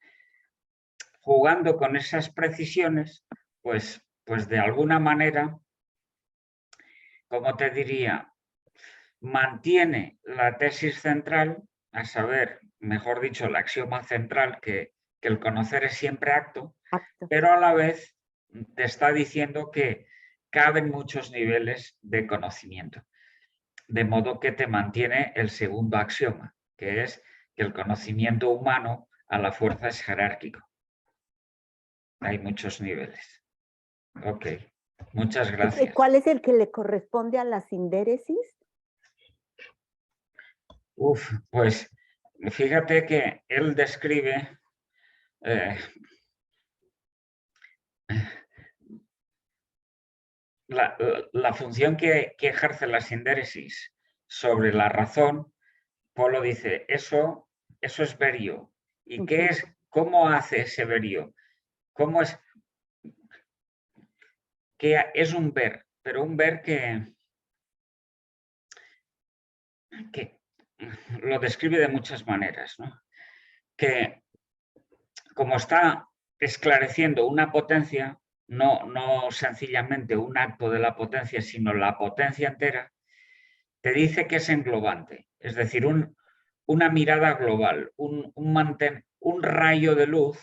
Speaker 1: Jugando con esas precisiones, pues de alguna manera, como te diría, mantiene la tesis central, a saber, mejor dicho, el axioma central, que el conocer es siempre acto, pero a la vez te está diciendo que caben muchos niveles de conocimiento. De modo que te mantiene el segundo axioma, que es que el conocimiento humano a la fuerza es jerárquico. Hay muchos niveles. Ok, muchas gracias.
Speaker 4: ¿Cuál es el que le corresponde a la sindéresis?
Speaker 1: Pues fíjate que él describe la función que ejerce la sindéresis sobre la razón. Polo dice, eso es verio. ¿Y qué es? ¿Cómo hace ese verio? ¿Cómo es? Que es un ver, pero un ver que lo describe de muchas maneras, ¿no? Que como está esclareciendo una potencia, no sencillamente un acto de la potencia, sino la potencia entera, te dice que es englobante, es decir, una mirada global, un rayo de luz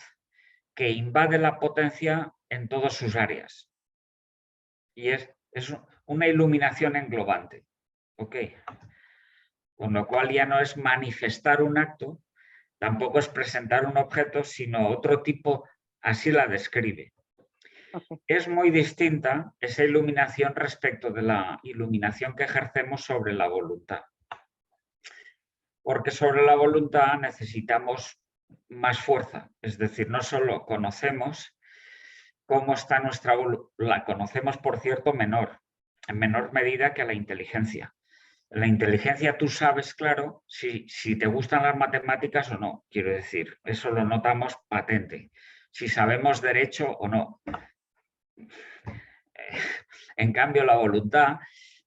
Speaker 1: que invade la potencia en todas sus áreas. Y es una iluminación englobante. ¿Ok? Con lo cual ya no es manifestar un acto, tampoco es presentar un objeto, sino otro tipo, así la describe. Es muy distinta esa iluminación respecto de la iluminación que ejercemos sobre la voluntad. Porque sobre la voluntad necesitamos más fuerza, es decir, no solo conocemos cómo está nuestra voluntad, la conocemos, por cierto, en menor medida que la inteligencia. La inteligencia tú sabes, claro, si te gustan las matemáticas o no, quiero decir, eso lo notamos patente, si sabemos derecho o no. En cambio, la voluntad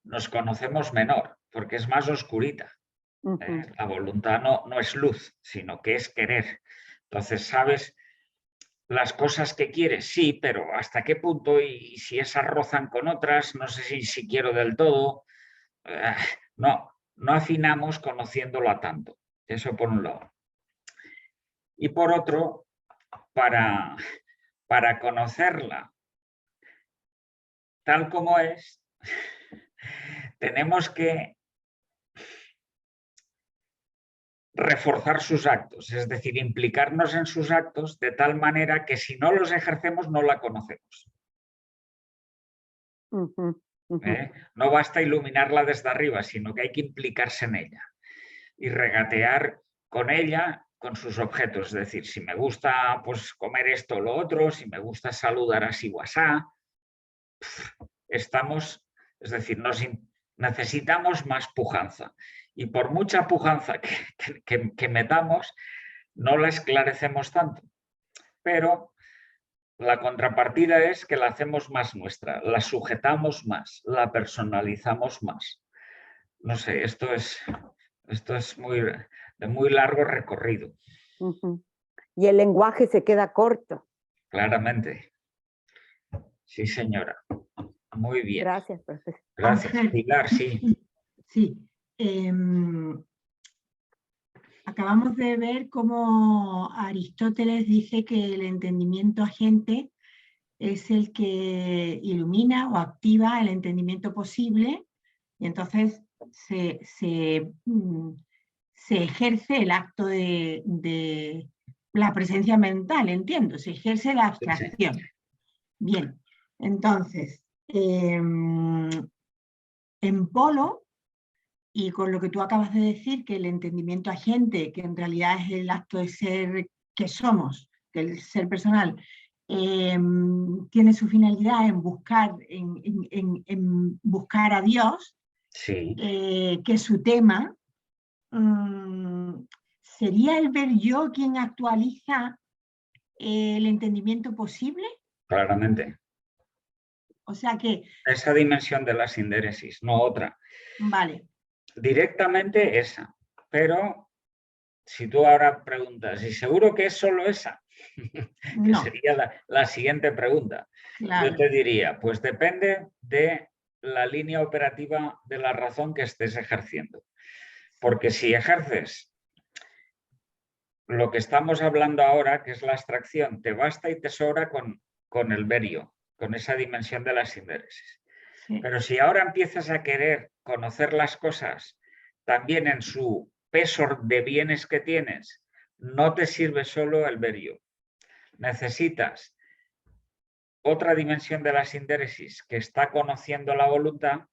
Speaker 1: nos conocemos menor, porque es más oscurita. La voluntad no es luz, sino que es querer. Entonces, ¿sabes las cosas que quieres? Sí, pero ¿hasta qué punto? Y si esas rozan con otras, no sé si quiero del todo. No afinamos conociéndola tanto. Eso por un lado. Y por otro, para conocerla tal como es, tenemos que reforzar sus actos, es decir, implicarnos en sus actos de tal manera que si no los ejercemos no la conocemos. No basta iluminarla desde arriba, sino que hay que implicarse en ella y regatear con ella, con sus objetos. Es decir, si me gusta pues, comer esto o lo otro, si me gusta saludar así o asá, estamos, es decir, necesitamos más pujanza. Y por mucha pujanza que metamos, no la esclarecemos tanto. Pero la contrapartida es que la hacemos más nuestra, la sujetamos más, la personalizamos más. No sé, esto es de muy largo recorrido.
Speaker 4: Y el lenguaje se queda corto.
Speaker 1: Claramente. Sí, señora. Muy bien.
Speaker 4: Gracias, profesor.
Speaker 1: Gracias.
Speaker 5: Ángel.
Speaker 1: Pilar, sí.
Speaker 5: Sí. Acabamos de ver cómo Aristóteles dice que el entendimiento agente es el que ilumina o activa el entendimiento posible, y entonces se ejerce el acto de la presencia mental, entiendo, se ejerce la abstracción. Bien, entonces, en polo, y con lo que tú acabas de decir, que el entendimiento agente, que en realidad es el acto de ser que somos, que el ser personal, tiene su finalidad en buscar, en buscar a Dios,
Speaker 1: Sí.
Speaker 5: que es su tema. ¿Sería el ver yo quien actualiza el entendimiento posible?
Speaker 1: Claramente.
Speaker 5: O sea que...
Speaker 1: Esa dimensión de la sindéresis, no otra.
Speaker 5: Vale.
Speaker 1: Directamente esa. Pero si tú ahora preguntas, ¿y seguro que es solo esa? Que
Speaker 5: No.
Speaker 1: sería la siguiente pregunta.
Speaker 5: Claro.
Speaker 1: Yo te diría, pues depende de la línea operativa de la razón que estés ejerciendo. Porque si ejerces lo que estamos hablando ahora, que es la abstracción, te basta y te sobra con el verio, con esa dimensión de la sindéresis.
Speaker 5: Sí.
Speaker 1: Pero si ahora empiezas a querer conocer las cosas también en su peso de bienes que tienes, no te sirve solo el verio. Necesitas otra dimensión de la sindéresis que está conociendo la voluntad,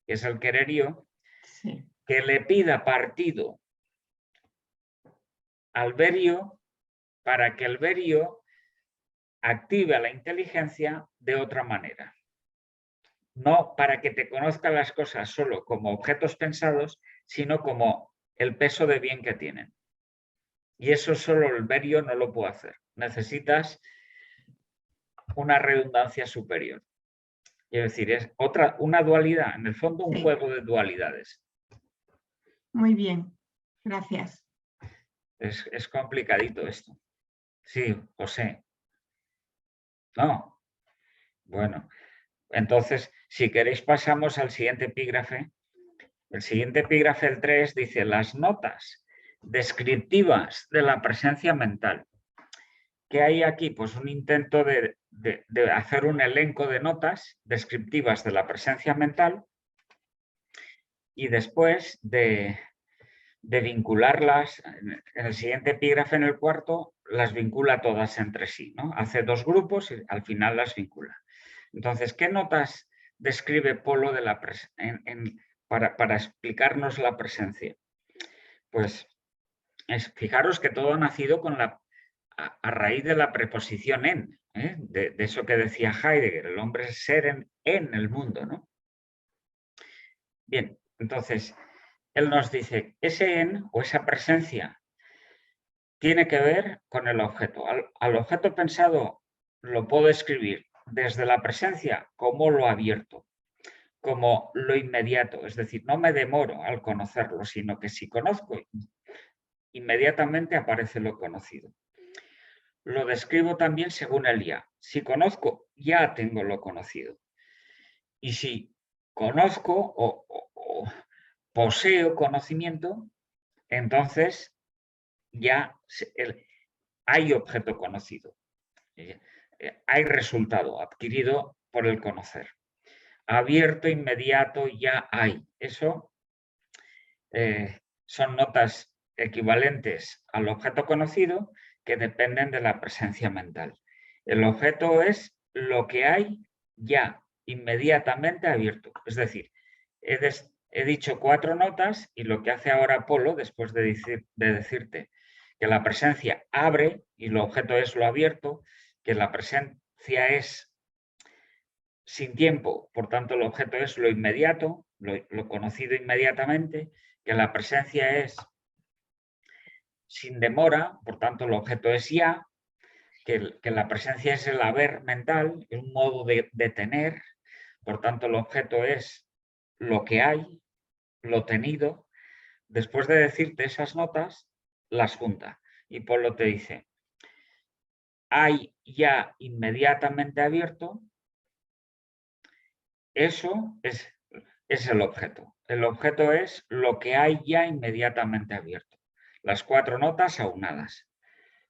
Speaker 1: que es el quererío,
Speaker 5: Sí.
Speaker 1: que le pida partido al verio para que el verio active la inteligencia de otra manera. No para que te conozcan las cosas solo como objetos pensados, sino como el peso de bien que tienen. Y eso solo el verio no lo puede hacer. Necesitas una redundancia superior. Es decir, es una dualidad, en el fondo un juego de dualidades.
Speaker 5: Muy bien, gracias.
Speaker 1: Es complicadito esto. Sí, José. No. Bueno, entonces, si queréis pasamos al siguiente epígrafe. El siguiente epígrafe, el 3, dice las notas descriptivas de la presencia mental. ¿Qué hay aquí? Pues un intento de hacer un elenco de notas descriptivas de la presencia mental y después de vincularlas, en el siguiente epígrafe, en el cuarto, las vincula todas entre sí, ¿no? Hace dos grupos y al final las vincula. Entonces, ¿qué notas describe Polo de la para explicarnos la presencia? Pues fijaros que todo ha nacido con a raíz de la preposición en, de eso que decía Heidegger, el hombre es ser en el mundo, ¿no? Bien, entonces, él nos dice, ese en o esa presencia tiene que ver con el objeto. Al objeto pensado lo puedo escribir desde la presencia como lo abierto. como lo inmediato, es decir, no me demoro al conocerlo, sino que si conozco, inmediatamente aparece lo conocido. Lo describo también según el ya. Si conozco, ya tengo lo conocido. Y si conozco o poseo conocimiento, entonces ya hay objeto conocido. Hay resultado adquirido por el conocer. Abierto, inmediato, ya hay. Eso son notas equivalentes al objeto conocido que dependen de la presencia mental. El objeto es lo que hay ya inmediatamente abierto. Es decir, he dicho 4 notas y lo que hace ahora Polo, después de decirte que la presencia abre y el objeto es lo abierto, que la presencia es sin tiempo, por tanto el objeto es lo inmediato, lo conocido inmediatamente, que la presencia es sin demora, por tanto el objeto es ya, que la presencia es el haber mental, un modo de tener, por tanto el objeto es lo que hay, lo tenido. Después de decirte esas notas, las junta y Polo te dice, hay ya inmediatamente abierto, eso es el objeto. El objeto es lo que hay ya inmediatamente abierto. Las 4 notas aunadas.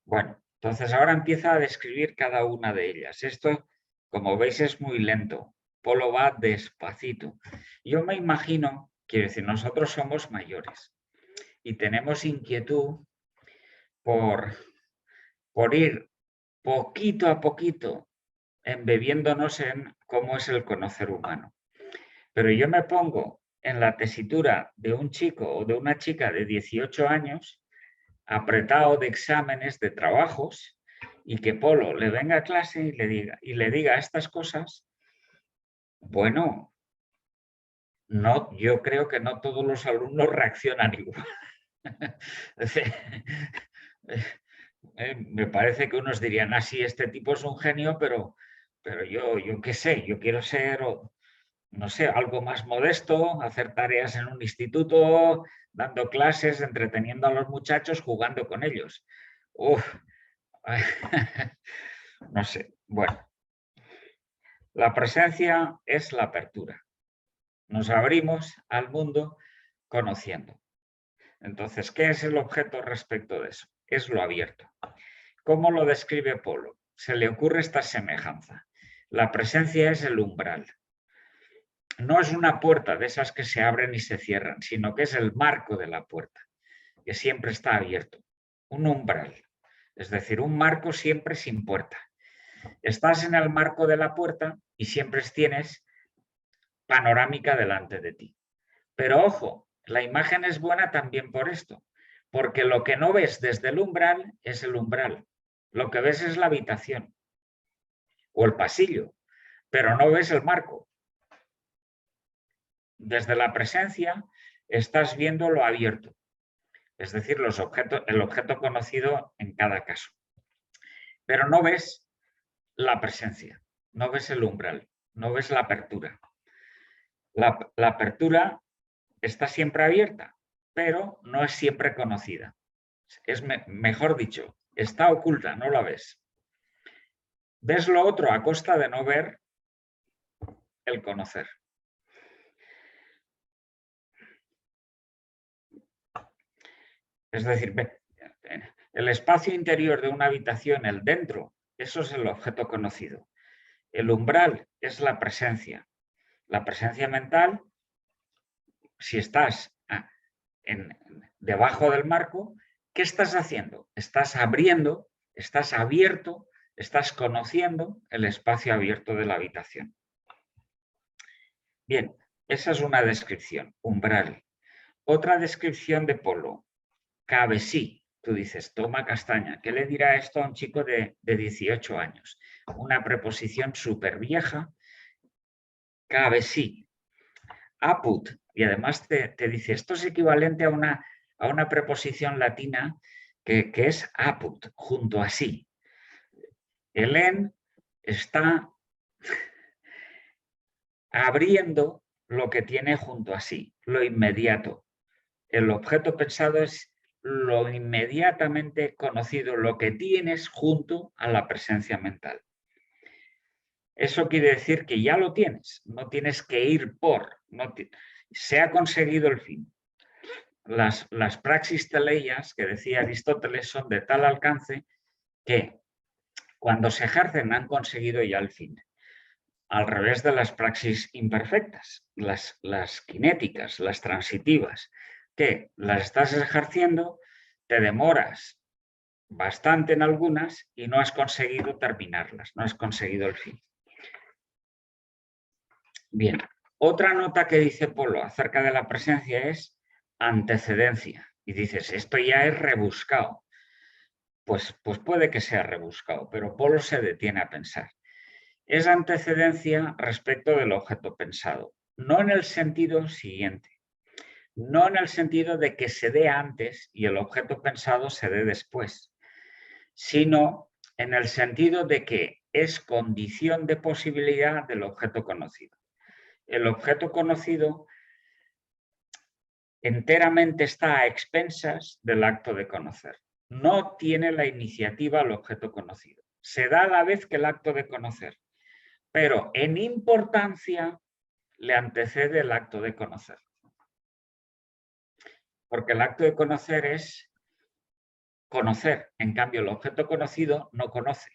Speaker 1: Bueno, entonces ahora empieza a describir cada una de ellas. Esto, como veis, es muy lento. Polo va despacito. Yo me imagino, quiero decir, nosotros somos mayores y tenemos inquietud por ir poquito a poquito embebiéndonos en cómo es el conocer humano. Pero yo me pongo en la tesitura de un chico o de una chica de 18 años, apretado de exámenes, de trabajos, y que Polo le venga a clase y le diga estas cosas. Bueno, no, yo creo que no todos los alumnos reaccionan igual. Me parece que unos dirían, sí, este tipo es un genio, pero yo qué sé, yo quiero ser, no sé, algo más modesto, hacer tareas en un instituto, dando clases, entreteniendo a los muchachos, jugando con ellos. Uf. No sé, bueno. La presencia es la apertura. Nos abrimos al mundo conociendo. Entonces, ¿qué es el objeto respecto de eso? Es lo abierto. ¿Cómo lo describe Polo? Se le ocurre esta semejanza. La presencia es el umbral. No es una puerta de esas que se abren y se cierran, sino que es el marco de la puerta, que siempre está abierto. Un umbral, es decir, un marco siempre sin puerta. Estás en el marco de la puerta y siempre tienes panorámica delante de ti. Pero ojo, la imagen es buena también por esto, porque lo que no ves desde el umbral es el umbral. Lo que ves es la habitación o el pasillo, pero no ves el marco. Desde la presencia estás viendo lo abierto, es decir, el objeto conocido en cada caso. Pero no ves la presencia, no ves el umbral, no ves la apertura. La apertura está siempre abierta, pero no es siempre conocida. Mejor dicho, está oculta, no la ves. Ves lo otro a costa de no ver el conocer. Es decir, el espacio interior de una habitación, el dentro, eso es el objeto conocido. El umbral es la presencia. La presencia mental, si estás debajo del marco, ¿qué estás haciendo? Estás abriendo, estás abierto, estás conociendo el espacio abierto de la habitación. Bien, esa es una descripción, umbral. Otra descripción de Polo, cabe sí. Tú dices, toma castaña, ¿qué le dirá esto a un chico de 18 años? Una preposición súper vieja, cabe sí. Apud, y además te dice, esto es equivalente a una preposición latina que es apud, junto a sí. El en está abriendo lo que tiene junto a sí, lo inmediato. El objeto pensado es lo inmediatamente conocido, lo que tienes junto a la presencia mental. Eso quiere decir que ya lo tienes, no tienes que ir por, se ha conseguido el fin. Las praxis teleias que decía Aristóteles son de tal alcance que cuando se ejercen han conseguido ya el fin. Al revés de las praxis imperfectas, las cinéticas, las transitivas, que las estás ejerciendo, te demoras bastante en algunas y no has conseguido terminarlas, no has conseguido el fin. Bien, otra nota que dice Polo acerca de la presencia es antecedencia. Y dices, esto ya es rebuscado. Pues puede que sea rebuscado, pero Polo se detiene a pensar. Es antecedencia respecto del objeto pensado, no en el sentido siguiente, no en el sentido de que se dé antes y el objeto pensado se dé después, sino en el sentido de que es condición de posibilidad del objeto conocido. El objeto conocido enteramente está a expensas del acto de conocer. No tiene la iniciativa al objeto conocido. Se da a la vez que el acto de conocer, pero en importancia le antecede el acto de conocer. Porque el acto de conocer es conocer, en cambio el objeto conocido no conoce.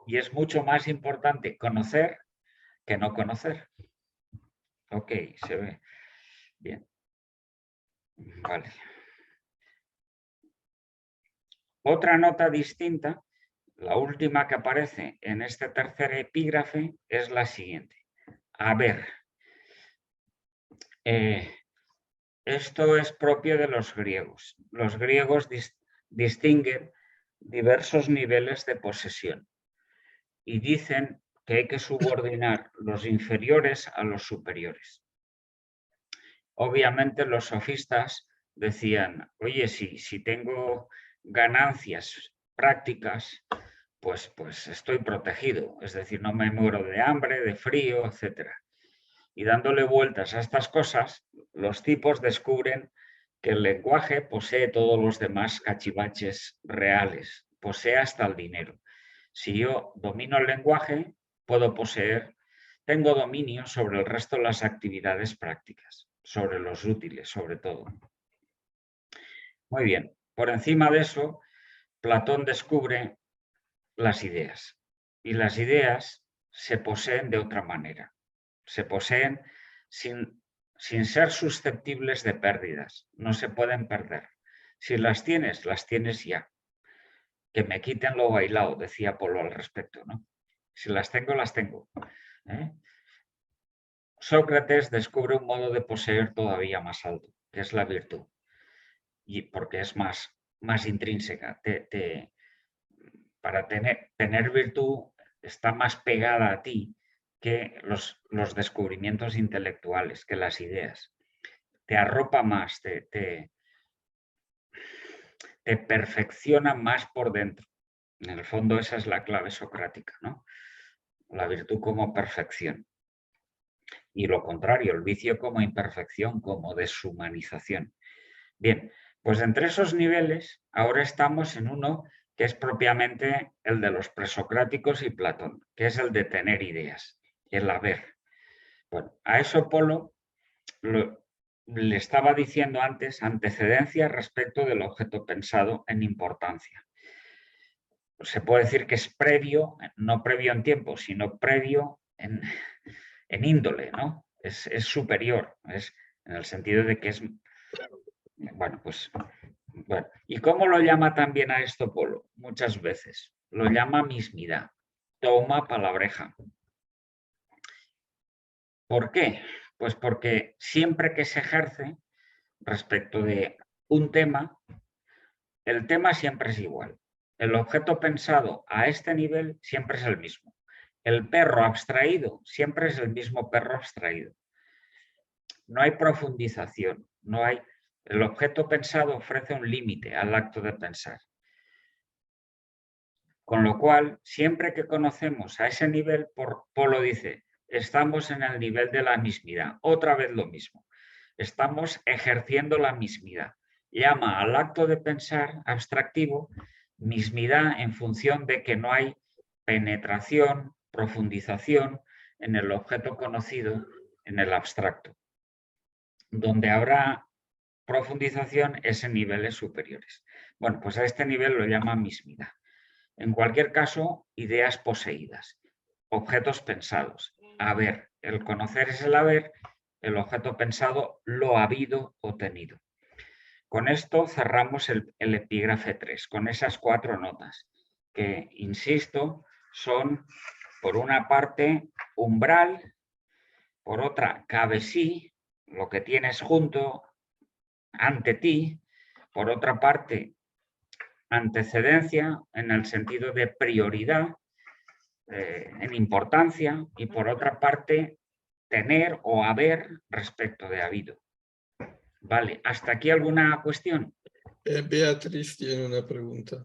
Speaker 1: Y es mucho más importante conocer que no conocer. Ok, se ve. Bien. Vale. Otra nota distinta, la última que aparece en este tercer epígrafe, es la siguiente. A ver, esto es propio de los griegos. Los griegos distinguen diversos niveles de posesión y dicen que hay que subordinar los inferiores a los superiores. Obviamente los sofistas decían, oye, si tengo ganancias prácticas, pues estoy protegido, es decir, no me muero de hambre, de frío, etc. Y dándole vueltas a estas cosas, los tipos descubren que el lenguaje posee todos los demás cachivaches reales, posee hasta el dinero. Si yo domino el lenguaje, puedo poseer, tengo dominio sobre el resto de las actividades prácticas, sobre los útiles sobre todo. Muy bien, por encima de eso, Platón descubre las ideas. Y las ideas se poseen de otra manera. Se poseen sin ser susceptibles de pérdidas. No se pueden perder. Si las tienes ya. Que me quiten lo bailado, decía Polo al respecto, ¿no? Si las tengo, las tengo. Sócrates descubre un modo de poseer todavía más alto, que es la virtud. Y porque es más intrínseca. Para tener virtud está más pegada a ti que los descubrimientos intelectuales, que las ideas. Te arropa más, te perfecciona más por dentro. En el fondo esa es la clave socrática, ¿no? La virtud como perfección. Y lo contrario, el vicio como imperfección, como deshumanización. Bien, pues entre esos niveles ahora estamos en uno que es propiamente el de los presocráticos y Platón, que es el de tener ideas, el haber. Bueno, a eso Polo le estaba diciendo antes antecedencia respecto del objeto pensado en importancia. Se puede decir que es previo, no previo en tiempo, sino previo en índole, ¿no? Es superior, es en el sentido de que es... Bueno, pues... Bueno, ¿y cómo lo llama también a esto Polo? Muchas veces. Lo llama mismidad. Toma palabreja. ¿Por qué? Pues porque siempre que se ejerce respecto de un tema, el tema siempre es igual. El objeto pensado a este nivel siempre es el mismo. El perro abstraído siempre es el mismo perro abstraído. No hay profundización, no hay... El objeto pensado ofrece un límite al acto de pensar. Con lo cual, siempre que conocemos a ese nivel, Polo dice, estamos en el nivel de la mismidad. Otra vez lo mismo. Estamos ejerciendo la mismidad. Llama al acto de pensar abstractivo mismidad en función de que no hay penetración, profundización en el objeto conocido, en el abstracto. Donde habrá profundización es en niveles superiores. Bueno, pues a este nivel lo llama mismidad. En cualquier caso, ideas poseídas, objetos pensados. Haber, el conocer es el haber, el objeto pensado lo habido o tenido. Con esto cerramos el epígrafe 3, con esas 4 notas, que, insisto, son, por una parte, umbral, por otra, cabe sí, lo que tienes junto, ante ti, por otra parte, antecedencia, en el sentido de prioridad, en importancia, y por otra parte, tener o haber respecto de habido. Vale, ¿hasta aquí alguna cuestión?
Speaker 2: Beatriz tiene una pregunta.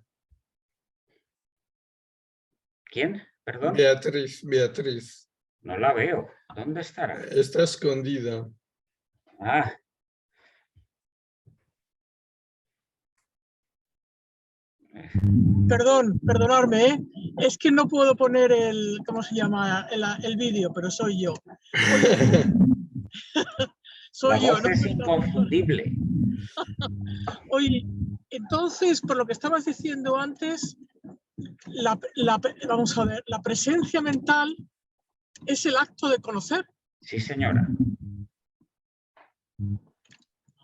Speaker 1: ¿Quién? Perdón.
Speaker 2: Beatriz.
Speaker 1: No la veo. ¿Dónde estará?
Speaker 2: Está escondida.
Speaker 1: Ah.
Speaker 6: Perdonadme, ¿eh? Es que no puedo poner el, ¿cómo se llama? El vídeo, pero soy yo. Soy
Speaker 1: La
Speaker 6: yo.
Speaker 1: voz
Speaker 6: No
Speaker 1: es
Speaker 6: puedo...
Speaker 1: inconfundible.
Speaker 6: Oye, entonces, por lo que estabas diciendo antes, vamos a ver, la presencia mental es el acto de conocer.
Speaker 1: Sí, señora.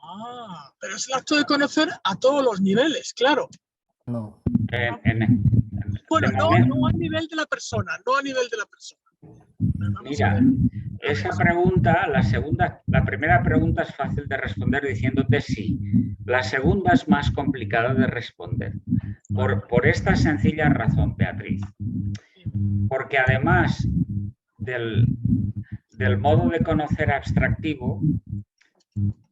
Speaker 6: Ah, pero es el acto de conocer a todos los niveles, claro.
Speaker 3: No.
Speaker 6: Bueno,
Speaker 1: de
Speaker 6: no
Speaker 1: momento,
Speaker 6: a nivel de la persona, no a nivel de la persona. Vamos a
Speaker 1: mira,
Speaker 6: ver.
Speaker 1: esa pregunta, la primera pregunta es fácil de responder diciéndote sí. La segunda es más complicada de responder. Por esta sencilla razón, Beatriz. Porque además del modo de conocer abstractivo,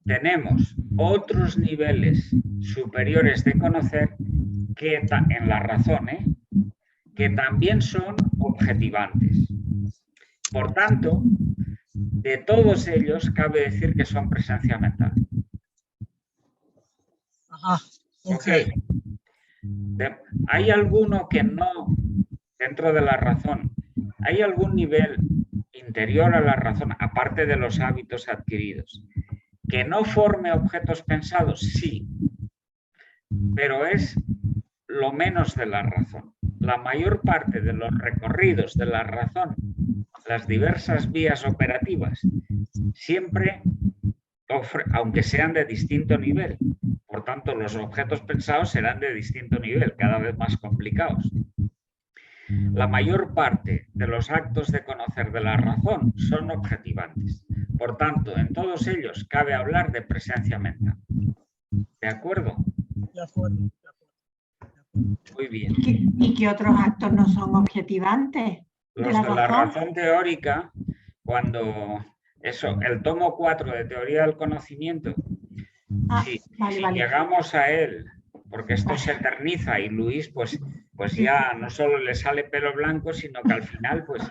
Speaker 1: tenemos otros niveles superiores de conocer que en la razón, que también son objetivantes. Por tanto, de todos ellos cabe decir que son presencia mental.
Speaker 6: Ajá, ok.
Speaker 1: ¿Hay alguno que no, dentro de la razón, hay algún nivel interior a la razón, aparte de los hábitos adquiridos, que no forme objetos pensados? Sí, pero es lo menos de la razón. La mayor parte de los recorridos de la razón, las diversas vías operativas, siempre, aunque sean de distinto nivel, por tanto los objetos pensados serán de distinto nivel, cada vez más complicados. La mayor parte de los actos de conocer de la razón son objetivantes. Por tanto, en todos ellos cabe hablar de presencia mental. ¿De acuerdo?
Speaker 6: De acuerdo.
Speaker 1: Muy bien.
Speaker 5: ¿Y qué otros actos no son objetivantes?
Speaker 1: Los de la razón teórica, cuando el tomo 4 de Teoría del Conocimiento, si llegamos a él, porque esto se eterniza y Luis pues ya no solo le sale pelo blanco, sino que al final pues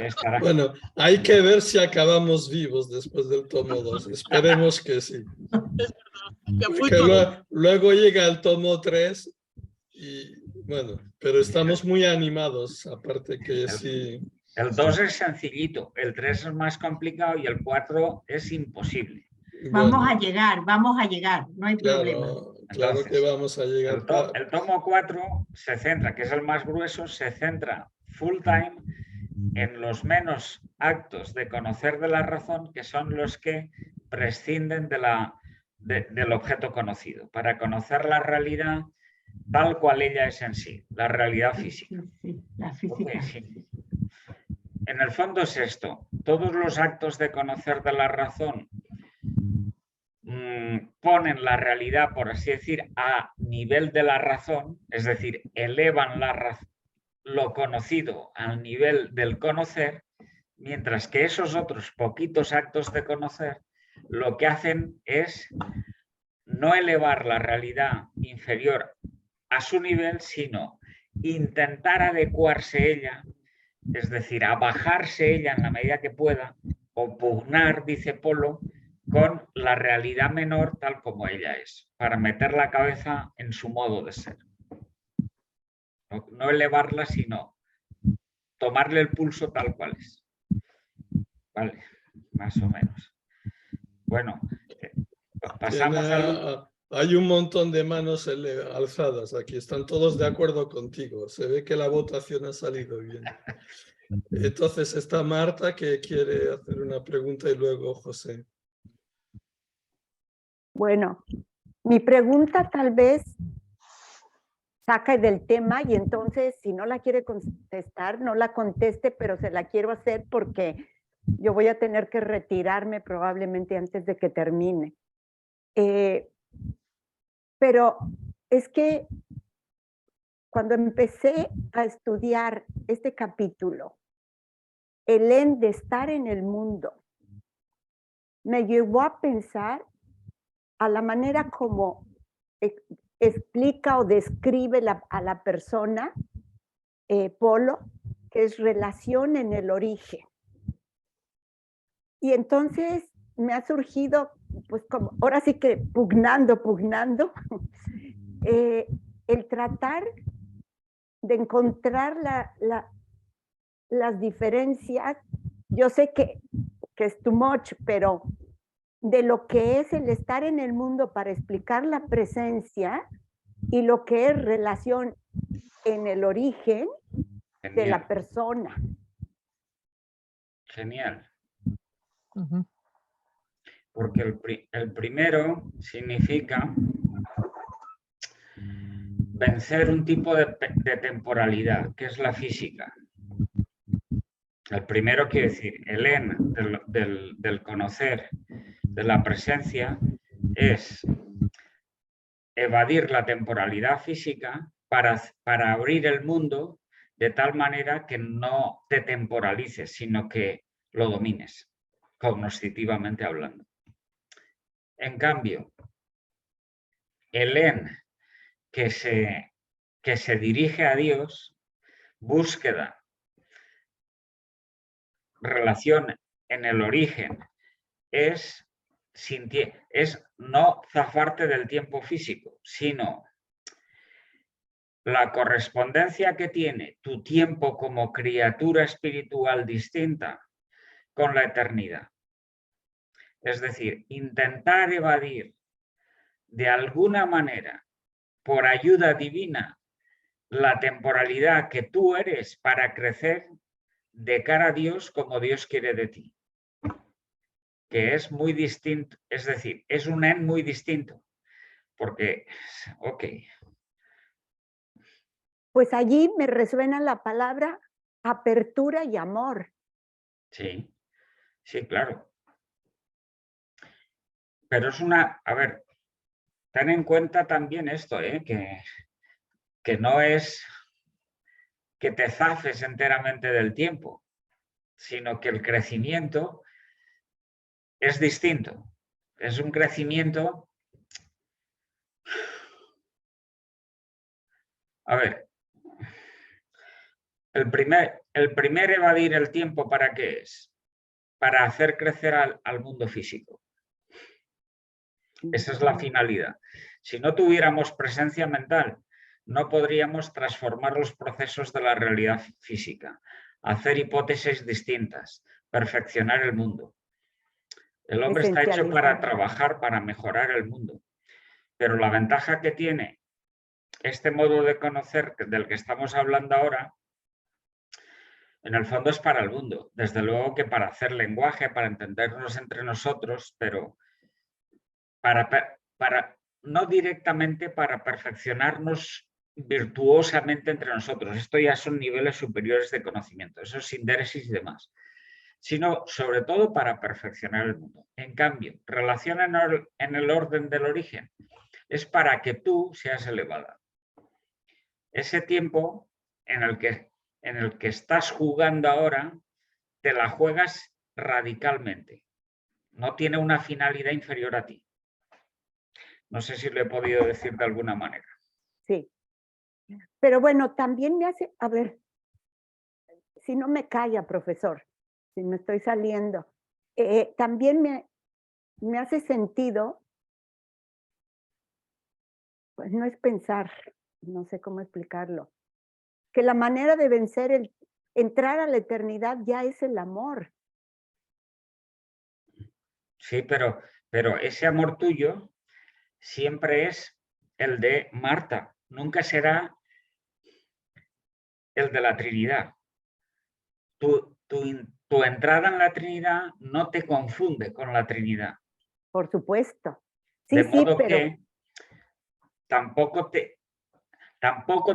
Speaker 1: estará...
Speaker 2: Bueno, hay que ver si acabamos vivos después del tomo 2. Esperemos que sí. Porque luego llega el tomo 3 y bueno, pero estamos muy animados, aparte que sí.
Speaker 1: El 2 es sencillito, el 3 es más complicado y el 4 es imposible.
Speaker 5: Vamos a llegar, no hay problema.
Speaker 2: Claro. Entonces, que vamos a llegar.
Speaker 1: El tomo 4 se centra, que es el más grueso, se centra full time en los menos actos de conocer de la razón, que son los que prescinden del objeto conocido, para conocer la realidad tal cual ella es en sí, la realidad física.
Speaker 5: Sí, la física.
Speaker 1: Sí. En el fondo es esto, todos los actos de conocer de la razón ponen la realidad, por así decir, a nivel de la razón, es decir, elevan lo conocido al nivel del conocer, mientras que esos otros poquitos actos de conocer lo que hacen es no elevar la realidad inferior a su nivel, sino intentar adecuarse ella es decir, a bajarse ella en la medida que pueda, o pugnar, dice Polo, con la realidad menor tal como ella es, para meter la cabeza en su modo de ser. No elevarla, sino tomarle el pulso tal cual es. Vale, más o menos. Bueno, pasamos al...
Speaker 2: Hay un montón de manos alzadas aquí, están todos de acuerdo contigo. Se ve que la votación ha salido bien. Entonces está Marta, que quiere hacer una pregunta, y luego José.
Speaker 4: Bueno, mi pregunta tal vez saca del tema y entonces si no la quiere contestar, no la conteste, pero se la quiero hacer porque yo voy a tener que retirarme probablemente antes de que termine. Pero es que cuando empecé a estudiar este capítulo, el en de estar en el mundo, me llevó a pensar a la manera como explica o describe a la persona Polo, que es relación en el origen. Y entonces me ha surgido, pues como, ahora sí que pugnando, el tratar de encontrar las diferencias. Yo sé que es too much, pero de lo que es el estar en el mundo para explicar la presencia y lo que es relación en el origen de la persona.
Speaker 1: Genial. Porque el primero significa vencer un tipo de temporalidad, que es la física. El primero quiere decir, el en del conocer, de la presencia, es evadir la temporalidad física para abrir el mundo de tal manera que no te temporalices, sino que lo domines, cognitivamente hablando. En cambio, el en que se dirige a Dios, búsqueda, relación en el origen, es no zafarte del tiempo físico, sino la correspondencia que tiene tu tiempo como criatura espiritual distinta con la eternidad. Es decir, intentar evadir de alguna manera, por ayuda divina, la temporalidad que tú eres para crecer de cara a Dios como Dios quiere de ti. Que es muy distinto, es decir, es un en muy distinto. Porque, ok.
Speaker 4: Pues allí me resuena la palabra apertura y amor.
Speaker 1: Sí, sí, claro. Pero es una, a ver, ten en cuenta también esto, que no es que te zafes enteramente del tiempo, sino que el crecimiento es distinto. Es un crecimiento... A ver, el primer evadir el tiempo, ¿para qué es? Para hacer crecer al mundo físico. Esa es la finalidad. Si no tuviéramos presencia mental, no podríamos transformar los procesos de la realidad física, hacer hipótesis distintas, perfeccionar el mundo. El hombre está hecho para trabajar, para mejorar el mundo. Pero la ventaja que tiene este modo de conocer del que estamos hablando ahora, en el fondo es para el mundo. Desde luego que para hacer lenguaje, para entendernos entre nosotros, pero no directamente para perfeccionarnos virtuosamente entre nosotros. Esto ya son niveles superiores de conocimiento, eso es sindéresis y demás. Sino sobre todo para perfeccionar el mundo. En cambio, relación en el orden del origen es para que tú seas elevada. Ese tiempo en el que estás jugando ahora, te la juegas radicalmente. No tiene una finalidad inferior a ti. No sé si lo he podido decir de alguna manera.
Speaker 4: Sí. Pero bueno, también me hace, a ver, si no me calla, profesor, si me estoy saliendo. También me hace sentido, pues no es pensar, no sé cómo explicarlo, que la manera de vencer entrar a la eternidad ya es el amor.
Speaker 1: Sí, pero ese amor tuyo siempre es el de Marta, nunca será el de la Trinidad. Tu entrada en la Trinidad no te confunde con la Trinidad.
Speaker 4: Por supuesto. Sí,
Speaker 1: De
Speaker 4: sí,
Speaker 1: modo
Speaker 4: pero
Speaker 1: que tampoco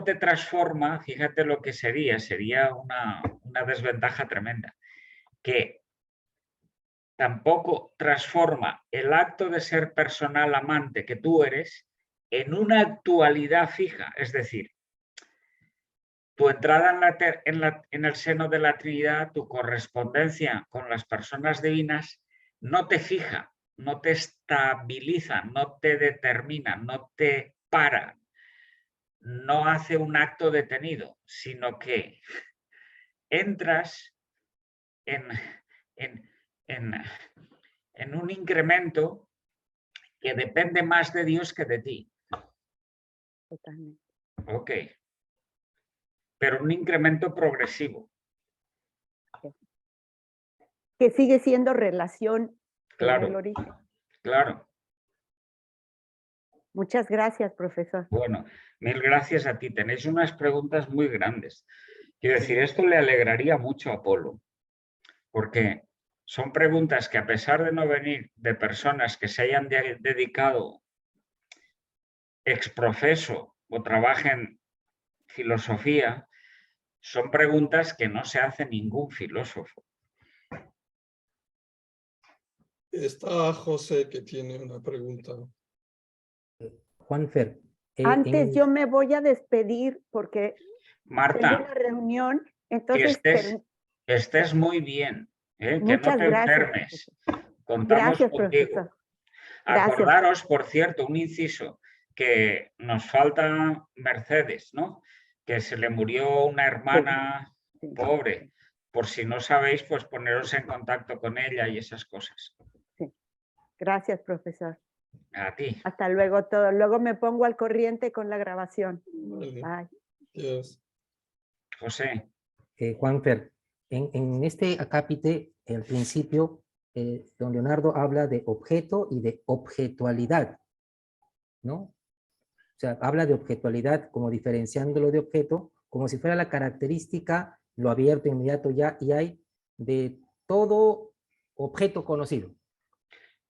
Speaker 1: te transforma, fíjate lo que sería una desventaja tremenda, que tampoco transforma el acto de ser personal amante que tú eres en una actualidad fija, es decir, tu entrada en el seno de la Trinidad, tu correspondencia con las personas divinas, no te fija, no te estabiliza, no te determina, no te para, no hace un acto detenido, sino que entras en, en, en un incremento que depende más de Dios que de ti.
Speaker 4: totalmente.
Speaker 1: Ok. Pero un incremento progresivo.
Speaker 4: Que sigue siendo relación en el
Speaker 1: Claro,
Speaker 4: origen.
Speaker 1: claro.
Speaker 4: Muchas gracias, profesor.
Speaker 1: Bueno, mil gracias a ti. Tenéis unas preguntas muy grandes. Quiero decir,
Speaker 2: Sí.
Speaker 1: esto le alegraría mucho a Polo, porque son preguntas que a pesar de no venir de personas que se hayan dedicado exprofeso o trabajen filosofía, son preguntas que no se hace ningún filósofo.
Speaker 2: Está José que tiene una pregunta.
Speaker 3: Juanfer,
Speaker 4: Antes yo me voy a despedir porque tengo
Speaker 1: Marta,
Speaker 4: una reunión,
Speaker 1: que
Speaker 4: entonces
Speaker 1: estés muy bien, que no
Speaker 4: muchas
Speaker 1: te
Speaker 4: gracias.
Speaker 1: enfermes. Contamos
Speaker 4: Gracias,
Speaker 1: contigo.
Speaker 4: profesor. Gracias.
Speaker 1: Acordaros, por cierto, un inciso, que nos falta Mercedes, ¿no? Que se le murió una hermana
Speaker 4: Sí.
Speaker 1: pobre. Por si no sabéis, pues poneros en contacto con ella y esas cosas.
Speaker 4: Sí. Gracias, profesor.
Speaker 1: A ti.
Speaker 4: Hasta luego todo. Luego me pongo al corriente con la grabación.
Speaker 2: Vale.
Speaker 4: Bye.
Speaker 2: Yes.
Speaker 1: José.
Speaker 3: Juanfer, en este acápite, al principio, don Leonardo habla de objeto y de objetualidad, ¿no? O sea, habla de objetualidad como diferenciándolo de objeto, como si fuera la característica, lo abierto, inmediato, ya y hay, de todo objeto conocido.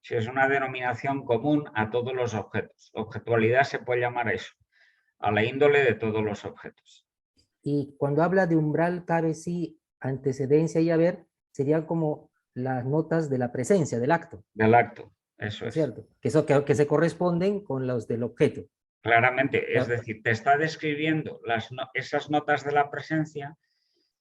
Speaker 1: Si es una denominación común a todos los objetos. Objetualidad se puede llamar a eso, a la índole de todos los objetos.
Speaker 3: Y cuando habla de umbral, cabe sí antecedencia y haber, serían como las notas de la presencia, del acto.
Speaker 1: Del acto, eso
Speaker 3: ¿No
Speaker 1: es.
Speaker 3: es cierto? Que se corresponden con los del objeto.
Speaker 1: Claramente, es decir, te está describiendo esas notas de la presencia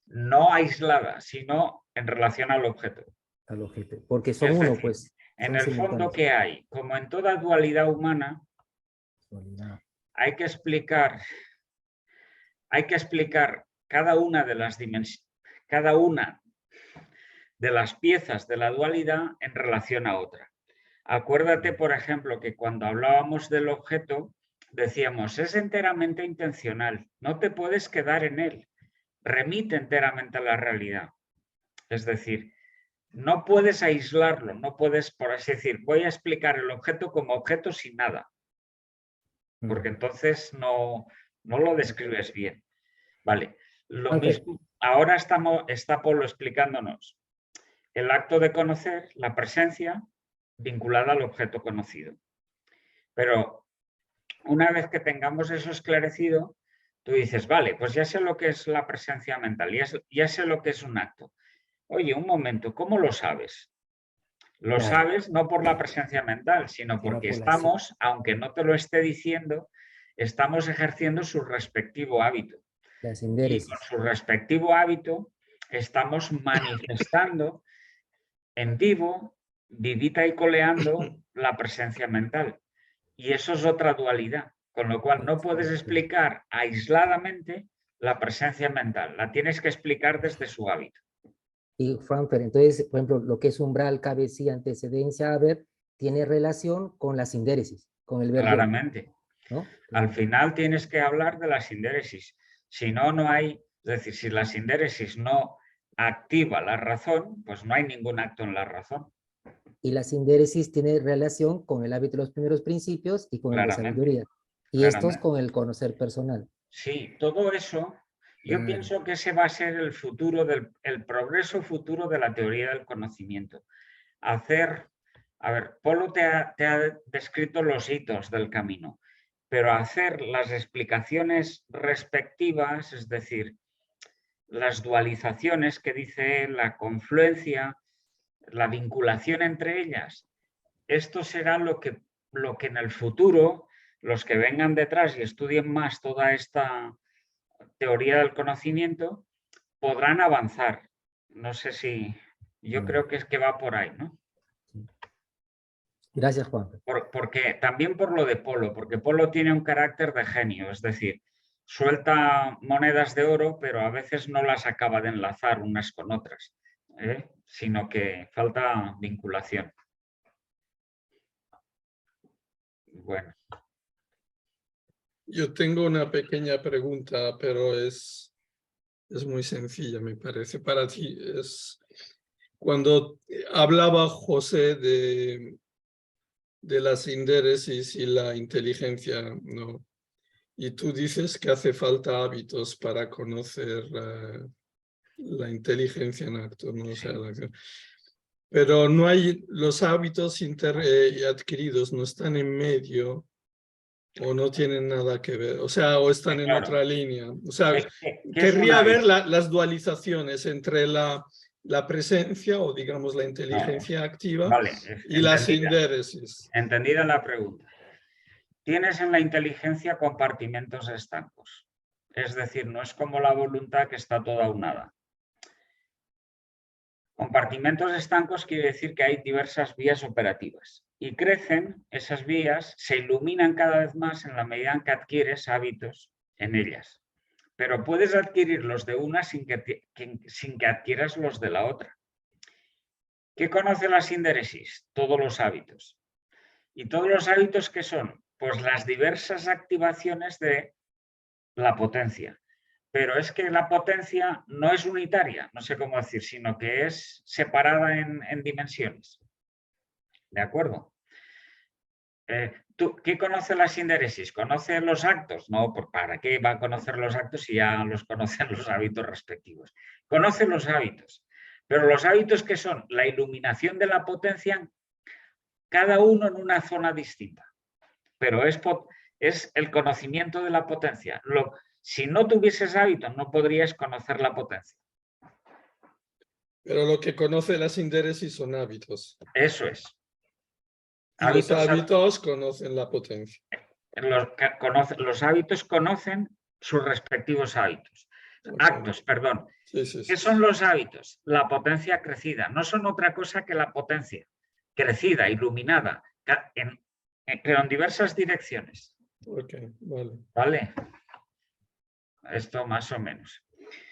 Speaker 1: no aisladas, sino en relación al objeto.
Speaker 3: Al objeto, porque son
Speaker 1: Es
Speaker 3: uno,
Speaker 1: decir,
Speaker 3: pues.
Speaker 1: en
Speaker 3: Son
Speaker 1: el fondo,
Speaker 3: simultáneos.
Speaker 1: ¿qué hay? Como en toda dualidad humana, hay que explicar cada una de las cada una de las piezas de la dualidad en relación a otra. Acuérdate, por ejemplo, que cuando hablábamos del objeto, decíamos, es enteramente intencional, no te puedes quedar en él, remite enteramente a la realidad. Es decir, no puedes aislarlo, no puedes, por así decir, voy a explicar el objeto como objeto sin nada, porque entonces no lo describes bien. Vale, lo mismo, ahora está Polo explicándonos el acto de conocer, la presencia vinculada al objeto conocido. Pero una vez que tengamos eso esclarecido, tú dices, vale, pues ya sé lo que es la presencia mental, ya sé lo que es un acto. Oye, un momento, ¿cómo lo sabes? Lo sabes no por la presencia mental, sino porque estamos, aunque no te lo esté diciendo, estamos ejerciendo su respectivo hábito. Y con su respectivo hábito estamos manifestando en vivo, vivita y coleando, la presencia mental. Y eso es otra dualidad, con lo cual no puedes explicar aisladamente la presencia mental, la tienes que explicar desde su hábito.
Speaker 3: Y Frankfurt, entonces, por ejemplo, lo que es umbral, cabecilla, antecedencia, haber, tiene relación con la sindéresis, con el verbo.
Speaker 1: Claramente.
Speaker 3: ¿No?
Speaker 1: Al final tienes que hablar de la sindéresis. Si no, no hay, es decir, si la sindéresis no activa la razón, pues no hay ningún acto en la razón.
Speaker 3: Y la sindéresis tiene relación con el hábito de los primeros principios y con el de
Speaker 1: Claramente.
Speaker 3: sabiduría. Y estos con el conocer personal.
Speaker 1: Sí, todo eso, yo pienso que ese va a ser el futuro, el progreso futuro de la teoría del conocimiento. Hacer, a ver, Polo te ha descrito los hitos del camino, pero hacer las explicaciones respectivas, es decir, las dualizaciones que dice él, la confluencia, la vinculación entre ellas, esto será lo que en el futuro los que vengan detrás y estudien más toda esta teoría del conocimiento podrán avanzar. No sé si, yo creo que es que va por ahí, ¿no?
Speaker 3: Gracias, Juan.
Speaker 1: Porque también por lo de Polo, porque Polo tiene un carácter de genio, es decir, suelta monedas de oro, pero a veces no las acaba de enlazar unas con otras, sino que falta vinculación. Bueno.
Speaker 2: Yo tengo una pequeña pregunta, pero es muy sencilla, me parece. Para ti es cuando hablaba José de la sindéresis y la inteligencia, ¿no? Y tú dices que hace falta hábitos para conocer la inteligencia en acto, ¿no? O sea, pero no hay, los hábitos adquiridos no están en medio o no tienen nada que ver, o sea, o están en otra línea. O sea, querría ver las dualizaciones entre la presencia o digamos la inteligencia activa y la sindéresis.
Speaker 1: Entendida la pregunta. Tienes en la inteligencia compartimentos estancos. Es decir, no es como la voluntad que está toda unada. Compartimentos estancos quiere decir que hay diversas vías operativas y crecen esas vías, se iluminan cada vez más en la medida en que adquieres hábitos en ellas. Pero puedes adquirirlos de una sin que adquieras los de la otra. ¿Qué conoce la sindéresis? Todos los hábitos. ¿Y todos los hábitos qué son? Pues las diversas activaciones de la potencia. Pero es que la potencia no es unitaria, no sé cómo decir, sino que es separada en dimensiones. ¿De acuerdo? ¿Qué conoce la sindéresis? ¿Conoce los actos? No, ¿para qué va a conocer los actos si ya los conocen los hábitos respectivos? Conoce los hábitos. Pero los hábitos que son la iluminación de la potencia, cada uno en una zona distinta. Pero es el conocimiento de la potencia. Si no tuvieses hábitos, no podrías conocer la potencia.
Speaker 2: Pero lo que conoce la sindéresis son hábitos.
Speaker 1: Eso es.
Speaker 2: Los hábitos conocen la potencia.
Speaker 1: Los hábitos conocen sus respectivos hábitos. Actos, perdón.
Speaker 2: Sí.
Speaker 1: ¿Qué son los hábitos? La potencia crecida. No son otra cosa que la potencia crecida, iluminada, pero en diversas direcciones. Vale. Esto más o menos.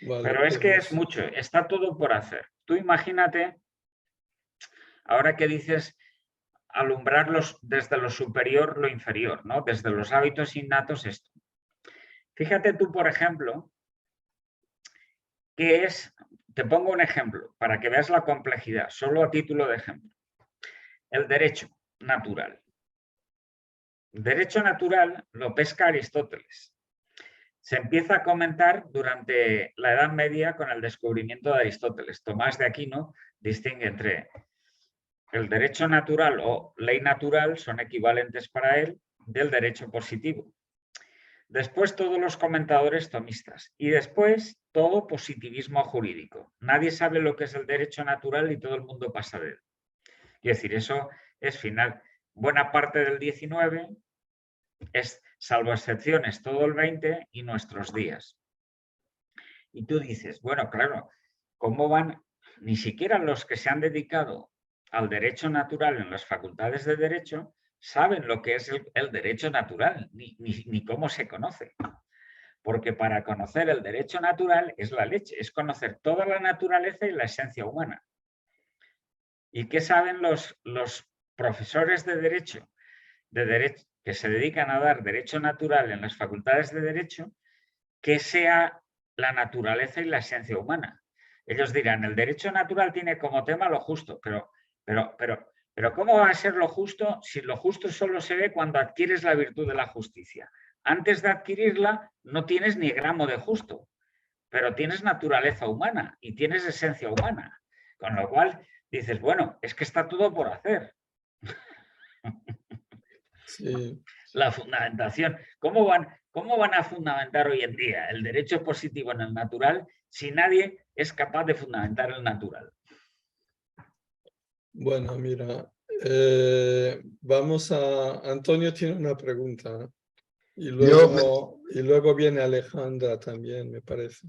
Speaker 1: Pero es que es mucho, está todo por hacer. Tú imagínate, ahora que dices alumbrarlos desde lo superior, lo inferior, ¿no? Desde los hábitos innatos, esto. Fíjate tú, por ejemplo, que es, te pongo un ejemplo para que veas la complejidad, solo a título de ejemplo. El derecho natural. Derecho natural lo pesca Aristóteles. Se empieza a comentar durante la Edad Media con el descubrimiento de Aristóteles. Tomás de Aquino distingue entre el derecho natural o ley natural, son equivalentes para él, del derecho positivo. Después todos los comentadores tomistas y después todo positivismo jurídico. Nadie sabe lo que es el derecho natural y todo el mundo pasa de él. Quiero decir, eso es final. Buena parte del 19 es, salvo excepciones, todo el 20 y nuestros días. Y tú dices, bueno, claro, ¿cómo van? Ni siquiera los que se han dedicado al derecho natural en las facultades de derecho saben lo que es el derecho natural, ni cómo se conoce. porque para conocer el derecho natural es la leche, es conocer toda la naturaleza y la esencia humana. ¿Y qué saben los profesores de derecho que se dedican a dar derecho natural en las facultades de derecho? Que sea la naturaleza y la esencia humana. Ellos dirán, el derecho natural tiene como tema lo justo, pero ¿cómo va a ser lo justo si lo justo solo se ve cuando adquieres la virtud de la justicia? Antes de adquirirla no tienes ni gramo de justo, pero tienes naturaleza humana y tienes esencia humana. Con lo cual dices, bueno, es que está todo por hacer.
Speaker 2: Sí.
Speaker 1: La fundamentación. ¿Cómo van a fundamentar hoy en día el derecho positivo en el natural si nadie es capaz de fundamentar el natural?
Speaker 2: Bueno, mira, vamos a... Antonio tiene una pregunta y luego viene Alejandra también, me parece.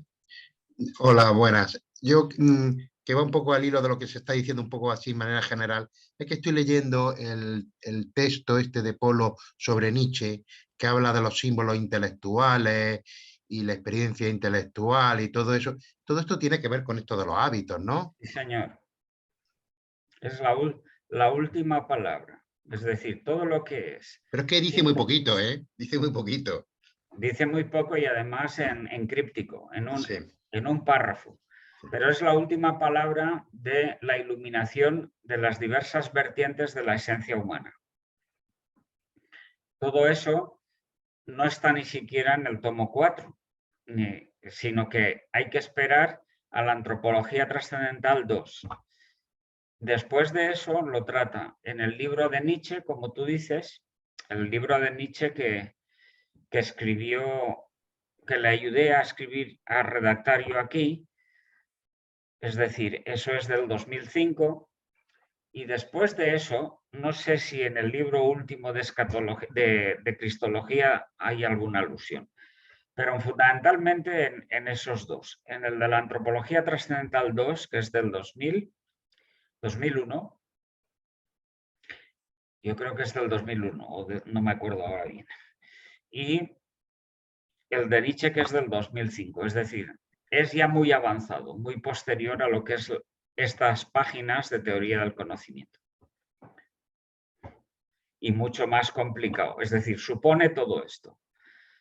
Speaker 7: Hola, buenas. Yo, que va un poco al hilo de lo que se está diciendo un poco así de manera general, es que estoy leyendo el texto este de Polo sobre Nietzsche, que habla de los símbolos intelectuales y la experiencia intelectual y todo eso. Todo esto tiene que ver con esto de los hábitos, ¿no?
Speaker 1: Sí, señor. Es la última palabra. Es decir, todo lo que es.
Speaker 7: Pero es que dice muy poquito, ¿eh? Dice muy poquito.
Speaker 1: Dice muy poco y además en críptico,
Speaker 7: Sí.
Speaker 1: en un párrafo. Pero es la última palabra de la iluminación de las diversas vertientes de la esencia humana. Todo eso no está ni siquiera en el tomo 4, sino que hay que esperar a la Antropología Trascendental 2. Después de eso lo trata en el libro de Nietzsche, como tú dices, el libro de Nietzsche que escribió, que le ayudé a escribir, a redactar yo aquí, es decir, eso es del 2005, y después de eso, no sé si en el libro último de Cristología hay alguna alusión, pero fundamentalmente en esos dos, en el de la Antropología Trascendental 2, que es del 2001, yo creo que es del 2001, no me acuerdo ahora bien, y el de Nietzsche, que es del 2005, es decir, es ya muy avanzado, muy posterior a lo que es estas páginas de teoría del conocimiento. Y mucho más complicado, es decir, supone todo esto.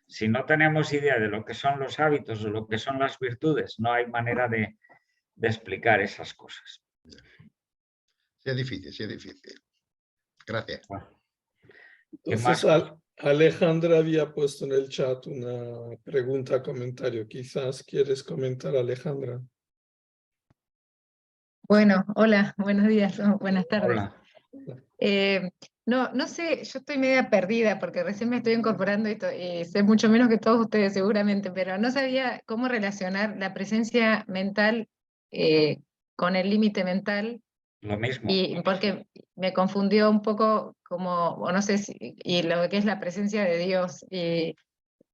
Speaker 1: Si no tenemos idea de lo que son los hábitos o lo que son las virtudes, no hay manera de explicar esas cosas.
Speaker 7: Sí, es difícil, sí, es difícil. Gracias.
Speaker 1: Bueno,
Speaker 2: Entonces, Alejandra había puesto en el chat una pregunta, comentario. Quizás quieres comentar, Alejandra.
Speaker 8: Bueno, hola, buenos días, buenas tardes.
Speaker 1: hola.
Speaker 8: No sé, yo estoy media perdida porque recién me estoy incorporando y sé mucho menos que todos ustedes seguramente, pero no sabía cómo relacionar la presencia mental con el límite mental.
Speaker 1: Lo mismo.
Speaker 8: Y porque me confundió un poco como, o no sé, y lo que es la presencia de Dios.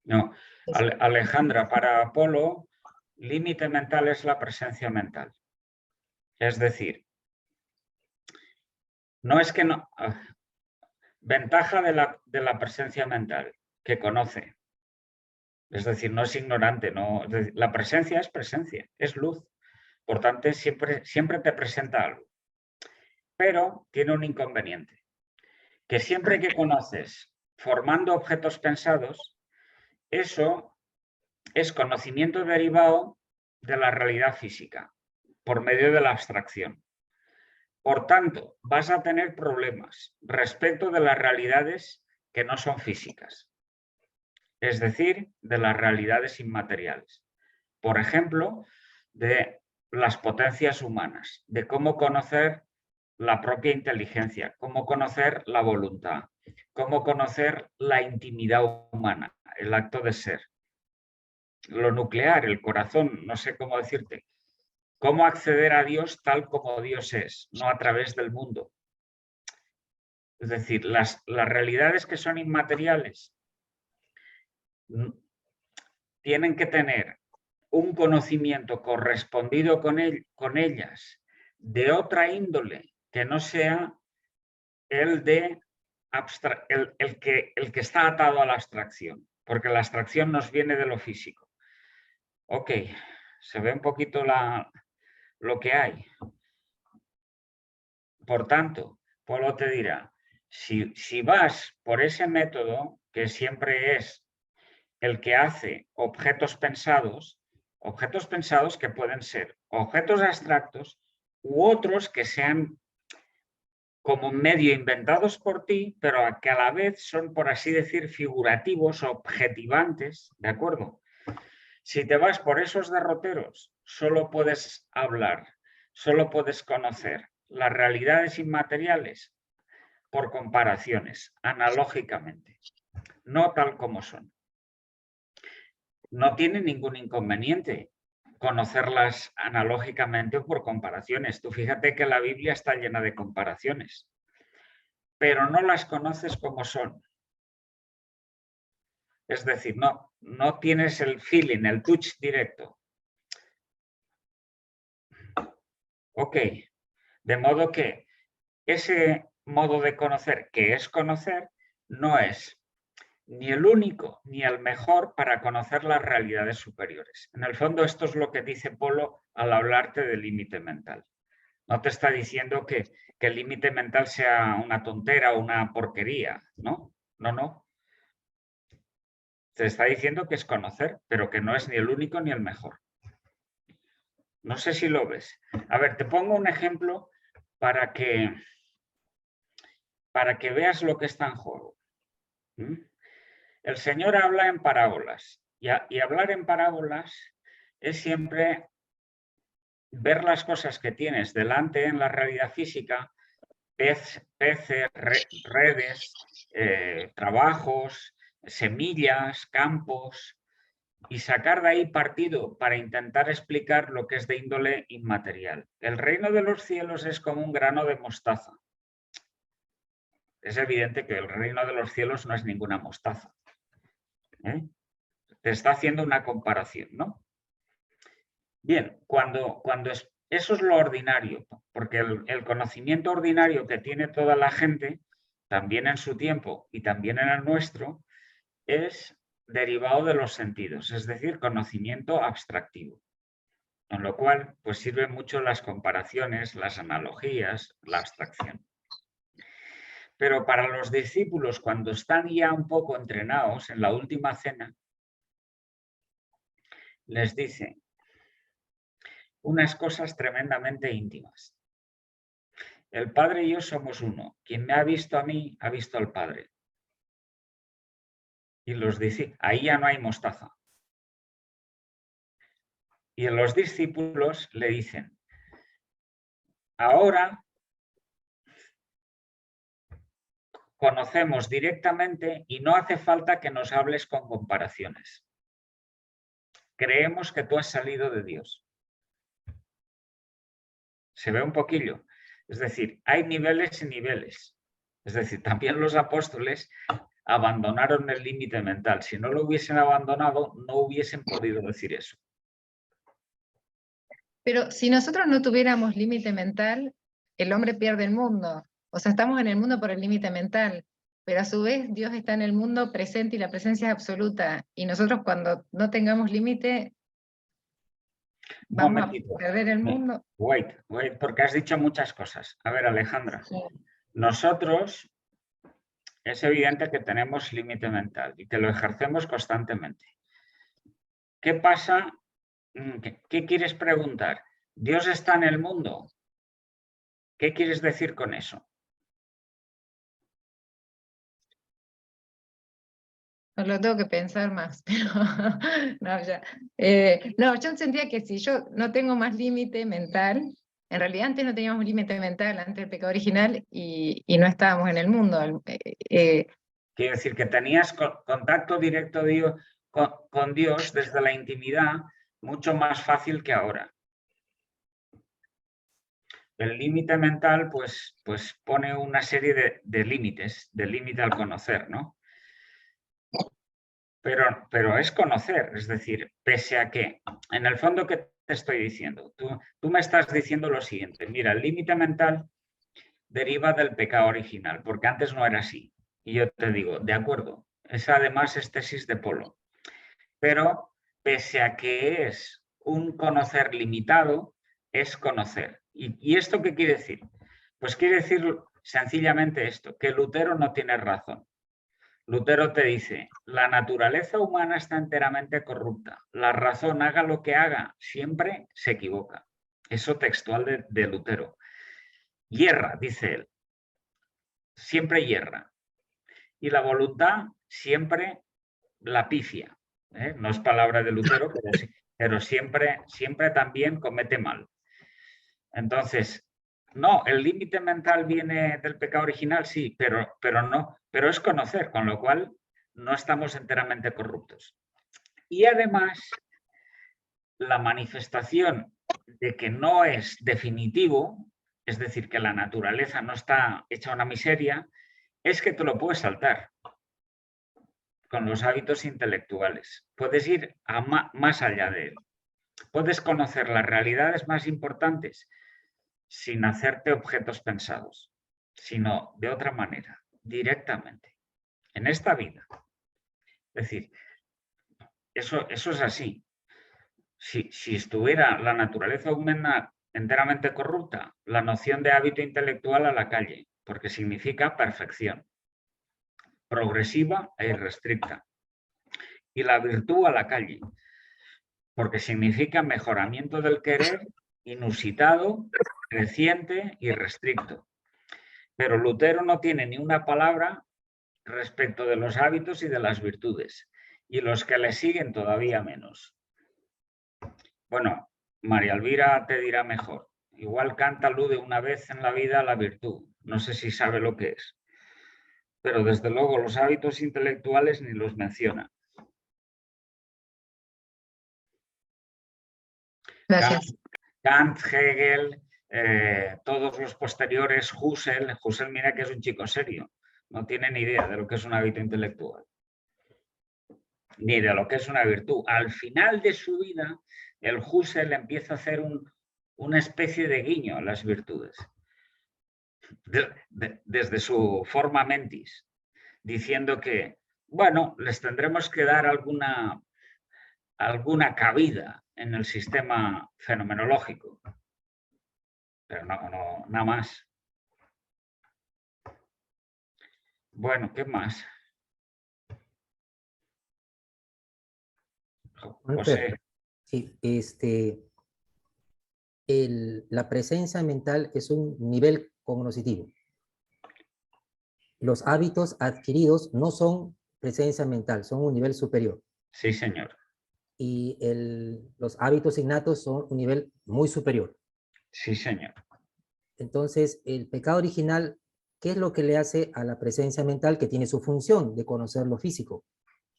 Speaker 1: No, Alejandra, para Apolo, límite mental es la presencia mental. Es decir, no es que no... Ventaja de la presencia mental, que conoce. Es decir, no es ignorante. No, es decir, la presencia, es luz. Por tanto, siempre te presenta algo. Pero tiene un inconveniente, que siempre que conoces formando objetos pensados, eso es conocimiento derivado de la realidad física, por medio de la abstracción. Por tanto, vas a tener problemas respecto de las realidades que no son físicas, es decir, de las realidades inmateriales. Por ejemplo, de las potencias humanas, de cómo conocer la propia inteligencia, cómo conocer la voluntad, cómo conocer la intimidad humana, el acto de ser, lo nuclear, el corazón, no sé cómo decirte. Cómo acceder a Dios tal como Dios es, no a través del mundo. Es decir, las realidades que son inmateriales tienen que tener un conocimiento correspondido con ellas de otra índole que no sea el de el que está atado a la abstracción, porque la abstracción nos viene de lo físico. Ok, se ve un poquito lo que hay. Por tanto, Polo te dirá, si vas por ese método, que siempre es el que hace objetos pensados que pueden ser objetos abstractos u otros que sean como medio inventados por ti, pero que a la vez son, por así decir, figurativos, objetivantes, ¿de acuerdo? Si te vas por esos derroteros, solo puedes hablar, solo puedes conocer las realidades inmateriales por comparaciones, analógicamente, no tal como son. No tiene ningún inconveniente conocerlas analógicamente o por comparaciones. Tú fíjate que la Biblia está llena de comparaciones, pero no las conoces como son. Es decir, no tienes el feeling, el touch directo. Ok, de modo que ese modo de conocer, que es conocer, no es ni el único ni el mejor para conocer las realidades superiores. En el fondo, esto es lo que dice Polo al hablarte del límite mental. No te está diciendo que el límite mental sea una tontera o una porquería, ¿no? No. Te está diciendo que es conocer, pero que no es ni el único ni el mejor. No sé si lo ves. A ver, te pongo un ejemplo para que veas lo que está en juego. El Señor habla en parábolas y hablar en parábolas es siempre ver las cosas que tienes delante en la realidad física, peces, redes, trabajos, semillas, campos, y sacar de ahí partido para intentar explicar lo que es de índole inmaterial. El reino de los cielos es como un grano de mostaza. Es evidente que el reino de los cielos no es ninguna mostaza. Te está haciendo una comparación, ¿no? Bien, eso es lo ordinario, porque el conocimiento ordinario que tiene toda la gente, también en su tiempo y también en el nuestro, es derivado de los sentidos, es decir, conocimiento abstractivo. Con lo cual, pues sirven mucho las comparaciones, las analogías, la abstracción. Pero para los discípulos, cuando están ya un poco entrenados en la última cena, les dice unas cosas tremendamente íntimas. El Padre y yo somos uno. Quien me ha visto a mí, ha visto al Padre. Y los dice, ahí ya no hay mostaza. Y los discípulos le dicen, ahora conocemos directamente y no hace falta que nos hables con comparaciones. Creemos que tú has salido de Dios. Se ve un poquillo. Es decir, hay niveles y niveles. Es decir, también los apóstoles abandonaron el límite mental. Si no lo hubiesen abandonado, no hubiesen podido decir eso.
Speaker 8: Pero si nosotros no tuviéramos límite mental, el hombre pierde el mundo. O sea, estamos en el mundo por el límite mental, pero a su vez Dios está en el mundo presente y la presencia es absoluta. Y nosotros cuando no tengamos límite, vamos a perder el mundo.
Speaker 1: Wait, porque has dicho muchas cosas. A ver, Alejandra,
Speaker 8: Sí.
Speaker 1: Nosotros es evidente que tenemos límite mental y que lo ejercemos constantemente. ¿Qué pasa? ¿Qué quieres preguntar? ¿Dios está en el mundo? ¿Qué quieres decir con eso?
Speaker 8: Lo tengo que pensar más, pero no, ya. No, yo sentía que si yo no tengo más límite mental, en realidad antes no teníamos límite mental, antes del pecado original, y no estábamos en el mundo.
Speaker 1: Quiere decir que tenías contacto directo con Dios desde la intimidad mucho más fácil que ahora. El límite mental pues pone una serie de límites, de límite al conocer, ¿no? Pero es conocer, es decir, pese a que, en el fondo, ¿qué te estoy diciendo? Tú me estás diciendo lo siguiente, mira, el límite mental deriva del pecado original, porque antes no era así. Y yo te digo, de acuerdo, esa además es tesis de Polo. Pero pese a que es un conocer limitado, es conocer. ¿Y esto qué quiere decir? Pues quiere decir sencillamente esto, que Lutero no tiene razón. Lutero te dice, la naturaleza humana está enteramente corrupta. La razón, haga lo que haga, siempre se equivoca. Eso textual de Lutero. Hierra, dice él. Siempre hierra. Y la voluntad siempre la pifia. No es palabra de Lutero, pero siempre también comete mal. Entonces, no, el límite mental viene del pecado original, sí, pero es conocer, con lo cual no estamos enteramente corruptos. Y además, la manifestación de que no es definitivo, es decir, que la naturaleza no está hecha una miseria, es que te lo puedes saltar con los hábitos intelectuales. Puedes ir más allá de él. Puedes conocer las realidades más importantes sin hacerte objetos pensados, sino de otra manera, directamente, en esta vida. Es decir, eso es así. Si estuviera la naturaleza humana enteramente corrupta, la noción de hábito intelectual a la calle, porque significa perfección, progresiva e irrestricta. Y la virtud a la calle, porque significa mejoramiento del querer inusitado, creciente y restricto. Pero Lutero no tiene ni una palabra respecto de los hábitos y de las virtudes, y los que le siguen todavía menos. Bueno, María Elvira te dirá mejor. Igual Kant alude una vez en la vida a la virtud. No sé si sabe lo que es. Pero desde luego los hábitos intelectuales ni los menciona.
Speaker 8: Gracias.
Speaker 1: Kant, Hegel, todos los posteriores, Husserl. Husserl, mira que es un chico serio. No tiene ni idea de lo que es un hábito intelectual. Ni de lo que es una virtud. Al final de su vida, el Husserl empieza a hacer una especie de guiño a las virtudes. Desde su forma mentis, diciendo que, bueno, les tendremos que dar alguna cabida en el sistema fenomenológico. Pero no, nada más. Bueno, ¿qué más? José.
Speaker 3: Sí, la presencia mental es un nivel cognoscitivo. Los hábitos adquiridos no son presencia mental, son un nivel superior.
Speaker 1: Sí, señor.
Speaker 3: Y los hábitos innatos son un nivel muy superior.
Speaker 1: Sí, señor.
Speaker 3: Entonces, el pecado original, ¿qué es lo que le hace a la presencia mental que tiene su función de conocer lo físico?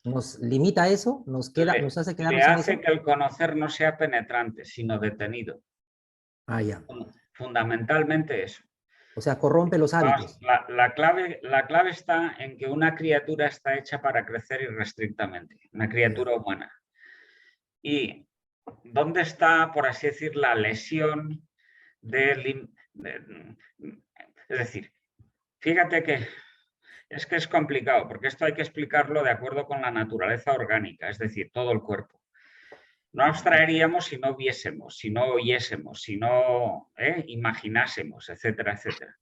Speaker 3: ¿Nos limita a eso? ¿Nos hace quedarnos
Speaker 1: le
Speaker 3: en
Speaker 1: hace
Speaker 3: eso?
Speaker 1: que el conocer no sea penetrante, sino detenido.
Speaker 3: Ah, ya.
Speaker 1: Fundamentalmente eso.
Speaker 3: O sea, corrompe los hábitos.
Speaker 1: La clave está en que una criatura está hecha para crecer irrestrictamente, una criatura humana. ¿Y dónde está, por así decir, la lesión es decir, fíjate que es complicado, porque esto hay que explicarlo de acuerdo con la naturaleza orgánica, es decir, todo el cuerpo. No abstraeríamos si no viésemos, si no oyésemos, si no imaginásemos, etcétera, etcétera.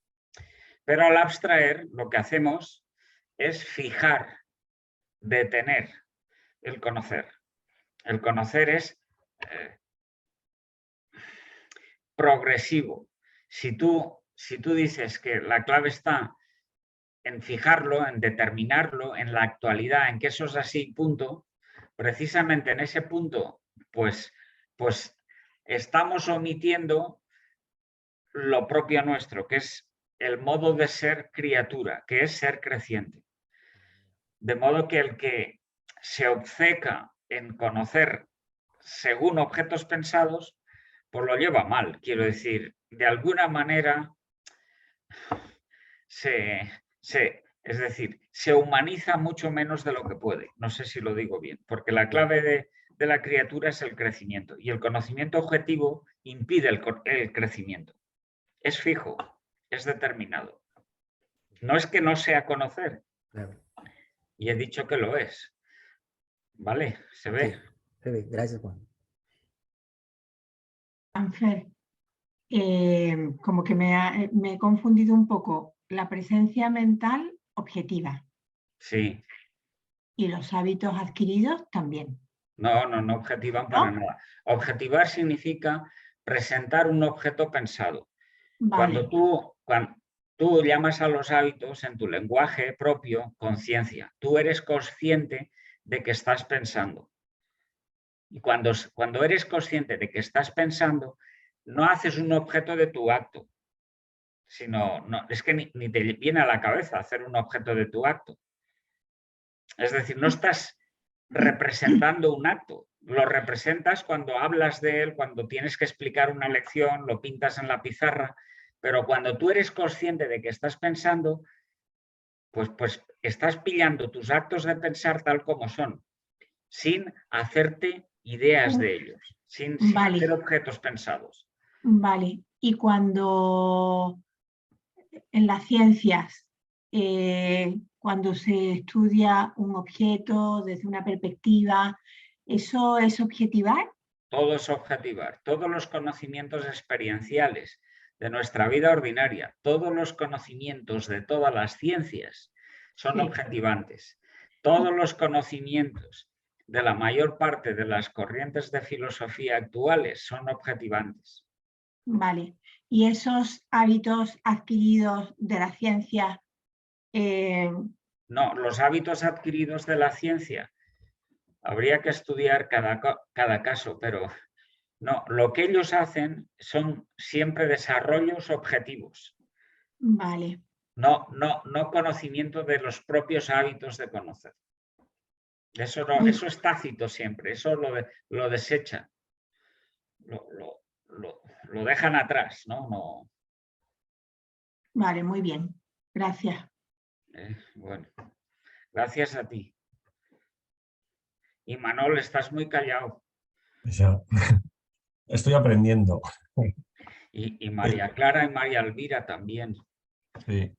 Speaker 1: Pero al abstraer, lo que hacemos es fijar, detener el conocer. El conocer es progresivo. Si tú dices que la clave está en fijarlo, en determinarlo, en la actualidad, en que eso es así, punto, precisamente en ese punto, pues estamos omitiendo lo propio nuestro, que es el modo de ser criatura, que es ser creciente. De modo que el que se obceca en conocer según objetos pensados, pues lo lleva mal. Quiero decir, de alguna manera es decir, se humaniza mucho menos de lo que puede. No sé si lo digo bien, porque la clave de la criatura es el crecimiento y el conocimiento objetivo impide el crecimiento. Es fijo, es determinado. No es que no sea conocer,
Speaker 3: Claro.
Speaker 1: Y he dicho que lo es. ¿Vale? ¿Se ve?
Speaker 3: Sí, se ve. Gracias, Juan.
Speaker 5: Anfer, como que me he confundido un poco. La presencia mental objetiva
Speaker 1: Sí.
Speaker 5: y los hábitos adquiridos también.
Speaker 1: No objetivan para nada. Objetivar significa presentar un objeto pensado.
Speaker 5: Vale,
Speaker 1: Cuando tú llamas a los hábitos en tu lenguaje propio conciencia. Tú eres consciente de que estás pensando. Y cuando eres consciente de que estás pensando, no haces un objeto de tu acto, sino, es que ni te viene a la cabeza hacer un objeto de tu acto. Es decir, no estás representando un acto, lo representas cuando hablas de él, cuando tienes que explicar una lección, lo pintas en la pizarra, pero cuando tú eres consciente de que estás pensando, pues estás pillando tus actos de pensar tal como son, sin hacerte ideas de ellos, sin
Speaker 5: vale,
Speaker 1: hacer objetos pensados.
Speaker 5: vale. Y cuando en las ciencias, cuando se estudia un objeto desde una perspectiva, ¿eso es objetivar?
Speaker 1: Todo es objetivar, todos los conocimientos experienciales de nuestra vida ordinaria, todos los conocimientos de todas las ciencias son
Speaker 5: Sí.
Speaker 1: objetivantes. Todos los conocimientos de la mayor parte de las corrientes de filosofía actuales son objetivantes.
Speaker 5: Vale. ¿Y esos hábitos adquiridos de la ciencia?
Speaker 1: No, los hábitos adquiridos de la ciencia habría que estudiar cada caso, pero no, lo que ellos hacen son siempre desarrollos objetivos.
Speaker 5: Vale.
Speaker 1: No conocimiento de los propios hábitos de conocer. Eso, no, eso es tácito siempre, eso lo desecha, lo dejan atrás, ¿no?
Speaker 5: Vale, muy bien. Gracias.
Speaker 1: Bueno, gracias a ti. Y Manol, estás muy callado.
Speaker 9: Ya. Estoy aprendiendo.
Speaker 1: Y María Clara y María Elvira también.
Speaker 9: Sí.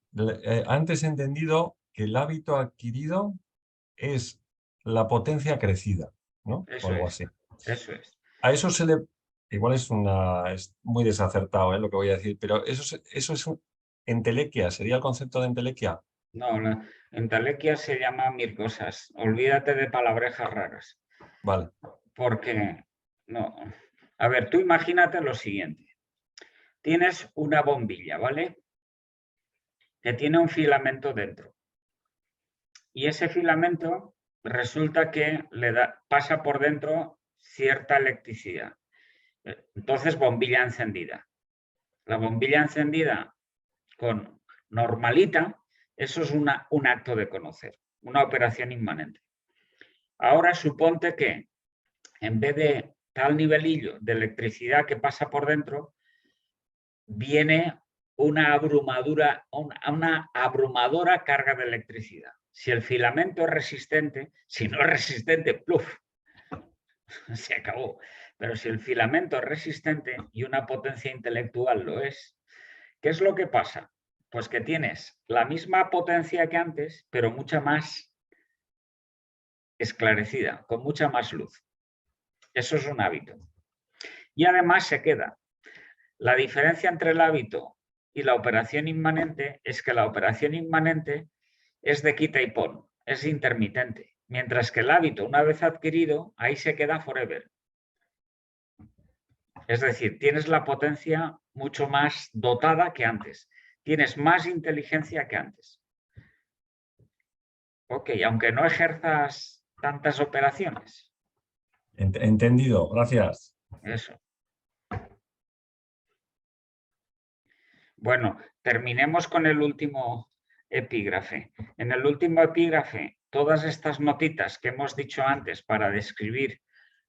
Speaker 9: Antes he entendido que el hábito adquirido es la potencia crecida, ¿no? O
Speaker 1: Eso
Speaker 9: algo
Speaker 1: es,
Speaker 9: así.
Speaker 1: eso es.
Speaker 9: A eso se le... Igual es muy desacertado, lo que voy a decir, pero eso es entelequia, ¿sería el concepto de entelequia?
Speaker 1: No, la entelequia se llama mil cosas. Olvídate de palabrejas raras.
Speaker 9: Vale.
Speaker 1: Porque, no. A ver, tú imagínate lo siguiente. Tienes una bombilla, ¿vale? Que tiene un filamento dentro. Y ese filamento resulta que pasa por dentro cierta electricidad. Entonces, bombilla encendida. La bombilla encendida con normalita, eso es un acto de conocer, una operación inmanente. Ahora suponte que en vez de tal nivelillo de electricidad que pasa por dentro, viene una abrumadora carga de electricidad. Si el filamento es resistente, si no es resistente, ¡pluf! Se acabó. Pero si el filamento es resistente y una potencia intelectual lo es, ¿qué es lo que pasa? Pues que tienes la misma potencia que antes, pero mucha más esclarecida, con mucha más luz. Eso es un hábito. Y además se queda. La diferencia entre el hábito y la operación inmanente es que la operación inmanente es de quita y pon, es intermitente, mientras que el hábito, una vez adquirido, ahí se queda forever. Es decir, tienes la potencia mucho más dotada que antes, tienes más inteligencia que antes. Ok, aunque no ejerzas tantas operaciones.
Speaker 9: Entendido, gracias.
Speaker 1: Eso. Bueno, terminemos con el último epígrafe. En el último epígrafe, todas estas notitas que hemos dicho antes para describir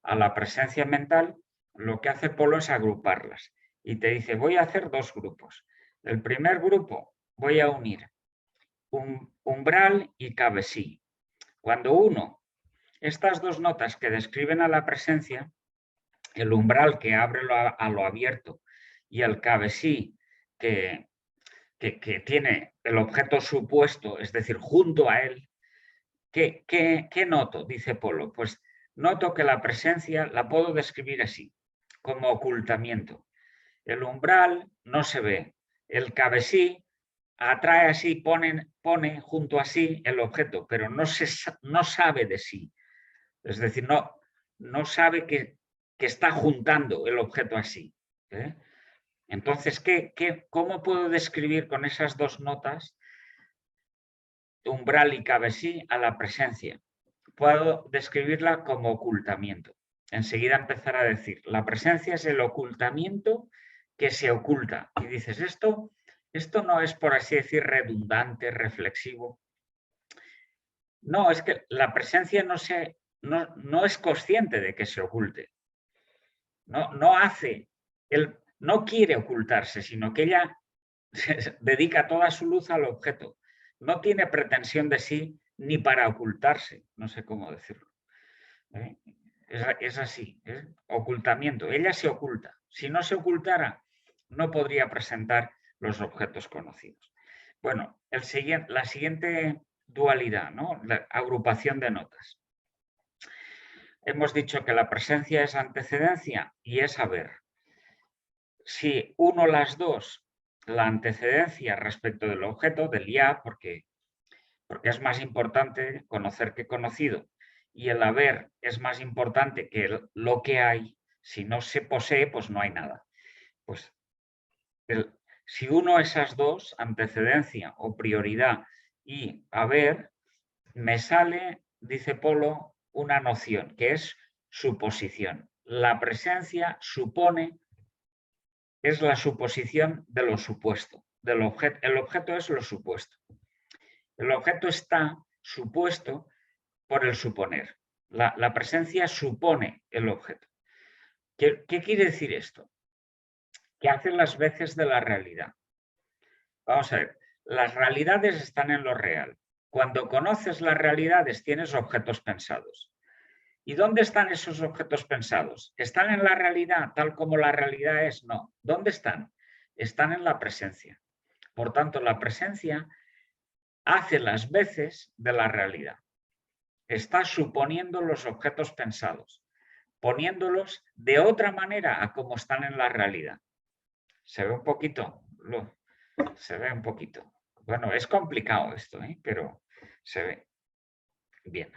Speaker 1: a la presencia mental, lo que hace Polo es agruparlas. Y te dice, voy a hacer dos grupos. El primer grupo voy a unir umbral y cabesí. Cuando uno estas dos notas que describen a la presencia, el umbral que abre a lo abierto y el cabesí que que tiene el objeto supuesto, es decir, junto a él, ¿qué noto? Dice Polo. Pues noto que la presencia la puedo describir así, como ocultamiento. El umbral no se ve, el cabesí atrae así, pone junto a sí el objeto, pero no sabe de sí. Es decir, no sabe que está juntando el objeto así. Entonces, ¿cómo puedo describir con esas dos notas, umbral y cabesí, a la presencia? Puedo describirla como ocultamiento. Enseguida empezar a decir, la presencia es el ocultamiento que se oculta. Y dices, esto no es, por así decir, redundante, reflexivo. No, es que la presencia no es consciente de que se oculte. No quiere ocultarse, sino que ella dedica toda su luz al objeto. No tiene pretensión de sí ni para ocultarse, no sé cómo decirlo. Es así, es ocultamiento. Ella se oculta. Si no se ocultara, no podría presentar los objetos conocidos. Bueno, la siguiente dualidad, ¿no? La agrupación de notas. Hemos dicho que la presencia es antecedencia y es haber. Si uno las dos, la antecedencia respecto del objeto, del ya, porque es más importante conocer que conocido, y el haber es más importante que lo que hay, si no se posee, pues no hay nada. Pues si uno esas dos, antecedencia o prioridad y haber, me sale, dice Polo, una noción, que es suposición. La presencia supone, es la suposición de lo supuesto. El objeto es lo supuesto. El objeto está supuesto por el suponer. La presencia supone el objeto. ¿Qué quiere decir esto? Que hace las veces de la realidad. Vamos a ver, las realidades están en lo real. Cuando conoces las realidades tienes objetos pensados. ¿Y dónde están esos objetos pensados? ¿Están en la realidad tal como la realidad es? No. ¿Dónde están? Están en la presencia. Por tanto, la presencia hace las veces de la realidad. Está suponiendo los objetos pensados, poniéndolos de otra manera a como están en la realidad. ¿Se ve un poquito? Se ve un poquito. Bueno, es complicado esto, pero se ve. Bien.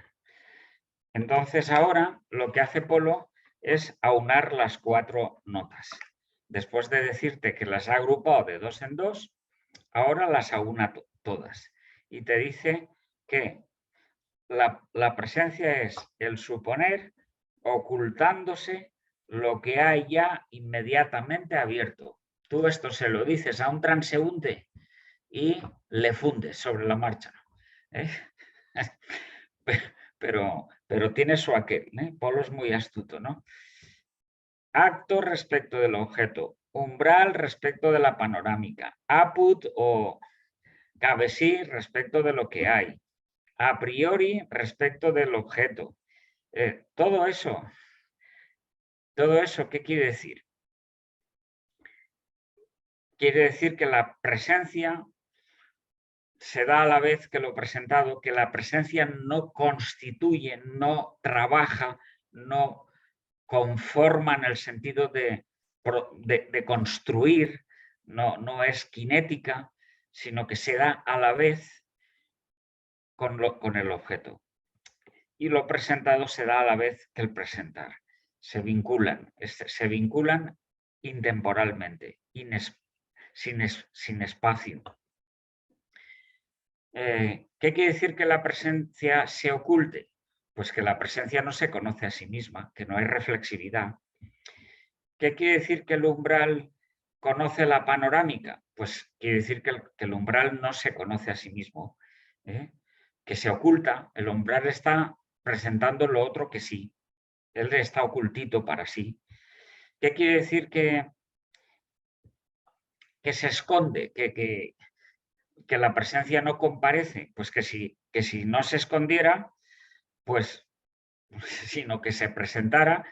Speaker 1: Entonces ahora lo que hace Polo es aunar las cuatro notas. Después de decirte que las ha agrupado de dos en dos, ahora las aúna todas. Y te dice que la presencia es el suponer ocultándose lo que hay ya inmediatamente abierto. Tú esto se lo dices a un transeúnte y le fundes sobre la marcha. Pero tiene su aquel. Polo es muy astuto, ¿no? Acto respecto del objeto. Umbral respecto de la panorámica. Apud o cabesí respecto de lo que hay. A priori respecto del objeto. Todo eso, ¿qué quiere decir? Quiere decir que la presencia se da a la vez que lo presentado, que la presencia no constituye, no trabaja, no conforma en el sentido de construir, no es cinética, sino que se da a la vez con el objeto. Y lo presentado se da a la vez que el presentar. Se vinculan intemporalmente, sin espacio. ¿Qué quiere decir que la presencia se oculte? Pues que la presencia no se conoce a sí misma, que no hay reflexividad. ¿Qué quiere decir que el umbral conoce la panorámica? Pues quiere decir que el umbral no se conoce a sí mismo, que se oculta. El umbral está presentando lo otro que sí. Él está ocultito para sí. ¿Qué quiere decir que se esconde? Que la presencia no comparece, pues que si no se escondiera, pues sino que se presentara,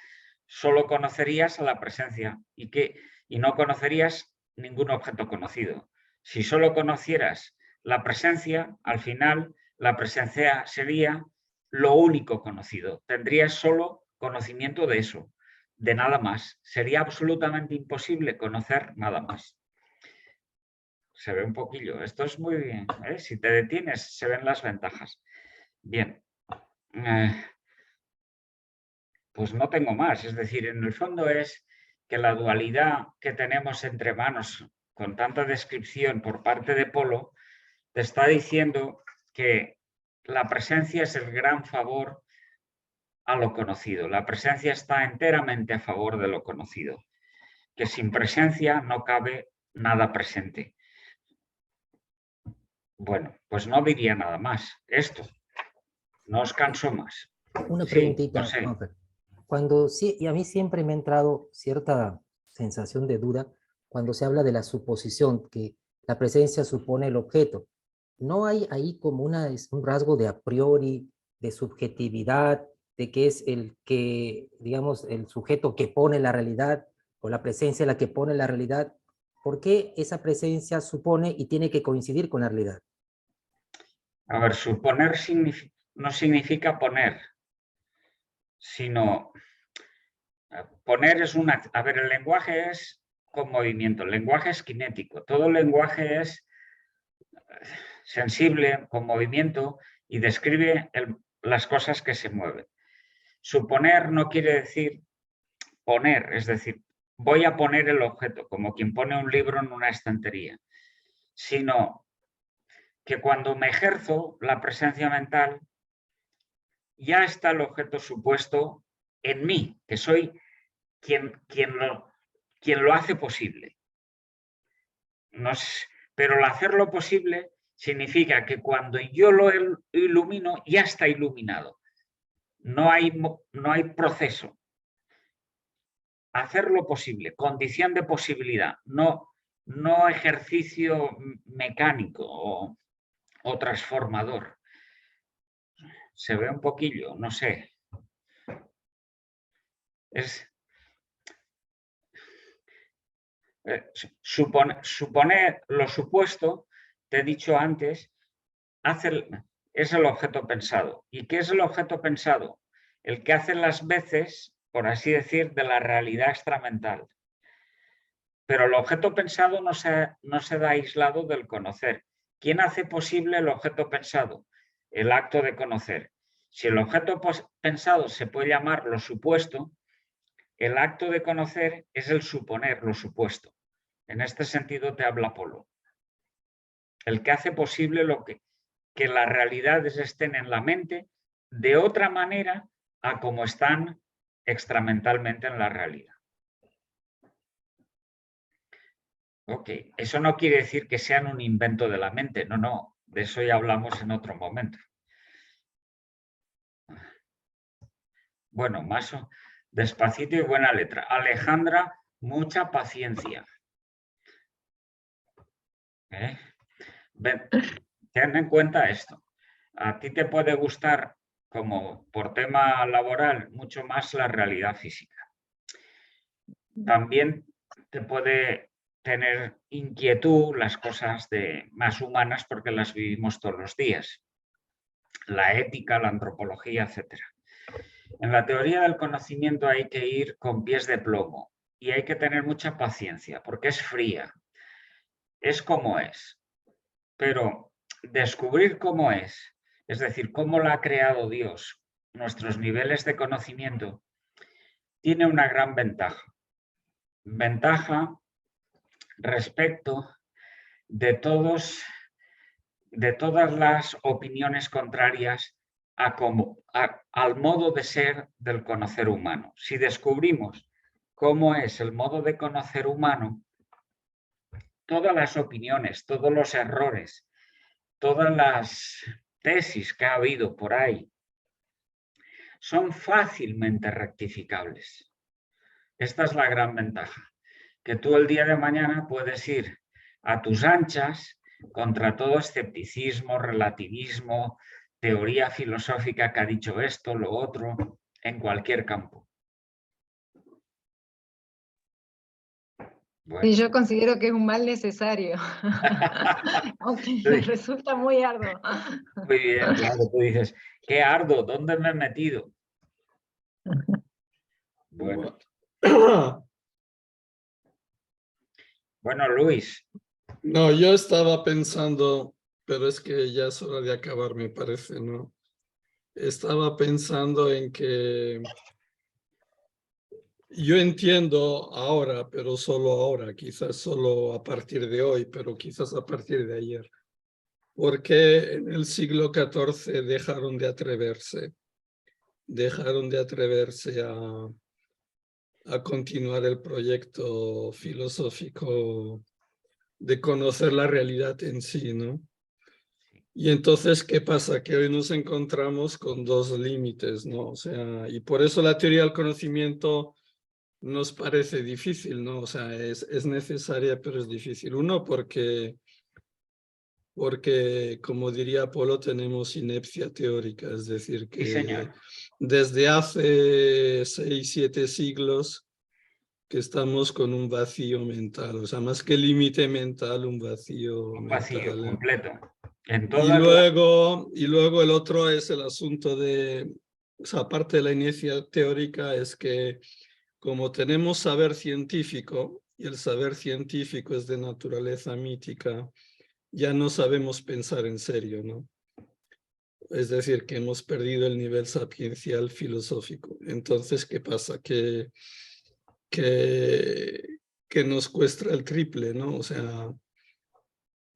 Speaker 1: solo conocerías a la presencia y no conocerías ningún objeto conocido. Si solo conocieras la presencia, al final la presencia sería lo único conocido. Tendrías solo conocimiento de eso, de nada más. Sería absolutamente imposible conocer nada más. Se ve un poquillo. Esto es muy bien. Si te detienes, se ven las ventajas. Bien. Pues no tengo más. Es decir, en el fondo es que la dualidad que tenemos entre manos con tanta descripción por parte de Polo te está diciendo que la presencia es el gran favor a lo conocido. La presencia está enteramente a favor de lo conocido. Que sin presencia no cabe nada presente. Bueno, pues no diría nada más. Esto. No os canso más.
Speaker 3: Una
Speaker 1: Sí,
Speaker 3: preguntita,
Speaker 1: no sé.
Speaker 3: Juanfer. Cuando sí, y a mí siempre me ha entrado cierta sensación de duda cuando se habla de la suposición, que la presencia supone el objeto. ¿No hay ahí como un rasgo de a priori, de subjetividad, de que es el que, digamos, el sujeto que pone la realidad, o la presencia la que pone la realidad? ¿Por qué esa presencia supone y tiene que coincidir con la realidad?
Speaker 1: A ver, suponer no significa poner, sino poner es una... A ver, el lenguaje es con movimiento, el lenguaje es cinético, todo el lenguaje es sensible, con movimiento y describe las cosas que se mueven. Suponer no quiere decir poner, es decir, voy a poner el objeto, como quien pone un libro en una estantería, sino que cuando me ejerzo la presencia mental, ya está el objeto supuesto en mí, que soy quien lo hace posible. Pero el hacerlo posible significa que cuando yo lo ilumino, ya está iluminado. No hay proceso. Hacerlo posible, condición de posibilidad, no ejercicio mecánico o transformador. Se ve un poquillo, no sé. Suponer lo supuesto, te he dicho antes, es el objeto pensado. ¿Y qué es el objeto pensado? El que hace las veces, por así decir, de la realidad extramental. Pero el objeto pensado no se da aislado del conocer. ¿Quién hace posible el objeto pensado? El acto de conocer. Si el objeto pensado se puede llamar lo supuesto, el acto de conocer es el suponer lo supuesto. En este sentido te habla Polo. El que hace posible que las realidades estén en la mente de otra manera a como están extramentalmente en la realidad. Ok, eso no quiere decir que sean un invento de la mente, no, de eso ya hablamos en otro momento. Bueno, más despacito y buena letra. Alejandra, mucha paciencia. Ten en cuenta esto. A ti te puede gustar, como por tema laboral, mucho más la realidad física. También te puede tener inquietud las cosas más humanas porque las vivimos todos los días. La ética, la antropología, etc. En la teoría del conocimiento hay que ir con pies de plomo y hay que tener mucha paciencia porque es fría. Es como es. Pero descubrir cómo es decir, cómo la ha creado Dios, nuestros niveles de conocimiento, tiene una gran ventaja. Ventaja respecto de todas las opiniones contrarias al modo de ser del conocer humano. Si descubrimos cómo es el modo de conocer humano, todas las opiniones, todos los errores, todas las tesis que ha habido por ahí son fácilmente rectificables. Esta es la gran ventaja, que tú el día de mañana puedes ir a tus anchas contra todo escepticismo, relativismo, teoría filosófica que ha dicho esto, lo otro, en cualquier campo. Bueno,
Speaker 8: Y yo considero que es un mal necesario, aunque
Speaker 1: sí,
Speaker 8: resulta muy arduo.
Speaker 1: muy bien, claro, tú dices, qué ardo, ¿dónde me he metido? Bueno, bueno, Luis,
Speaker 2: No, yo estaba pensando, pero es que ya es hora de acabar, me parece, ¿no? Estaba pensando en que yo entiendo ahora, pero solo ahora, quizás solo a partir de hoy, pero quizás a partir de ayer, por qué en el siglo XIV dejaron de atreverse a continuar el proyecto filosófico de conocer la realidad en sí, ¿no? Y entonces, ¿qué pasa? Que hoy nos encontramos con dos límites, ¿no? O sea, y por eso la teoría del conocimiento nos parece difícil, ¿no? O sea, es necesaria, pero es difícil. Uno, porque, como diría Polo, tenemos inepcia teórica, es decir,
Speaker 1: sí,
Speaker 2: que
Speaker 1: señor.
Speaker 2: desde hace 6, 7 siglos que estamos con un vacío mental, o sea, más que límite mental, un vacío
Speaker 1: Un vacío
Speaker 2: mental, ¿eh?
Speaker 1: completo. En
Speaker 2: Y
Speaker 1: todas
Speaker 2: luego el otro es el asunto de, o sea, aparte de la inercia teórica, es que como tenemos saber científico, y el saber científico es de naturaleza mítica, ya no sabemos pensar en serio, ¿no? Es decir, que hemos perdido el nivel sapiencial filosófico. Entonces, ¿qué pasa? Que nos cuesta el triple, ¿no? O sea,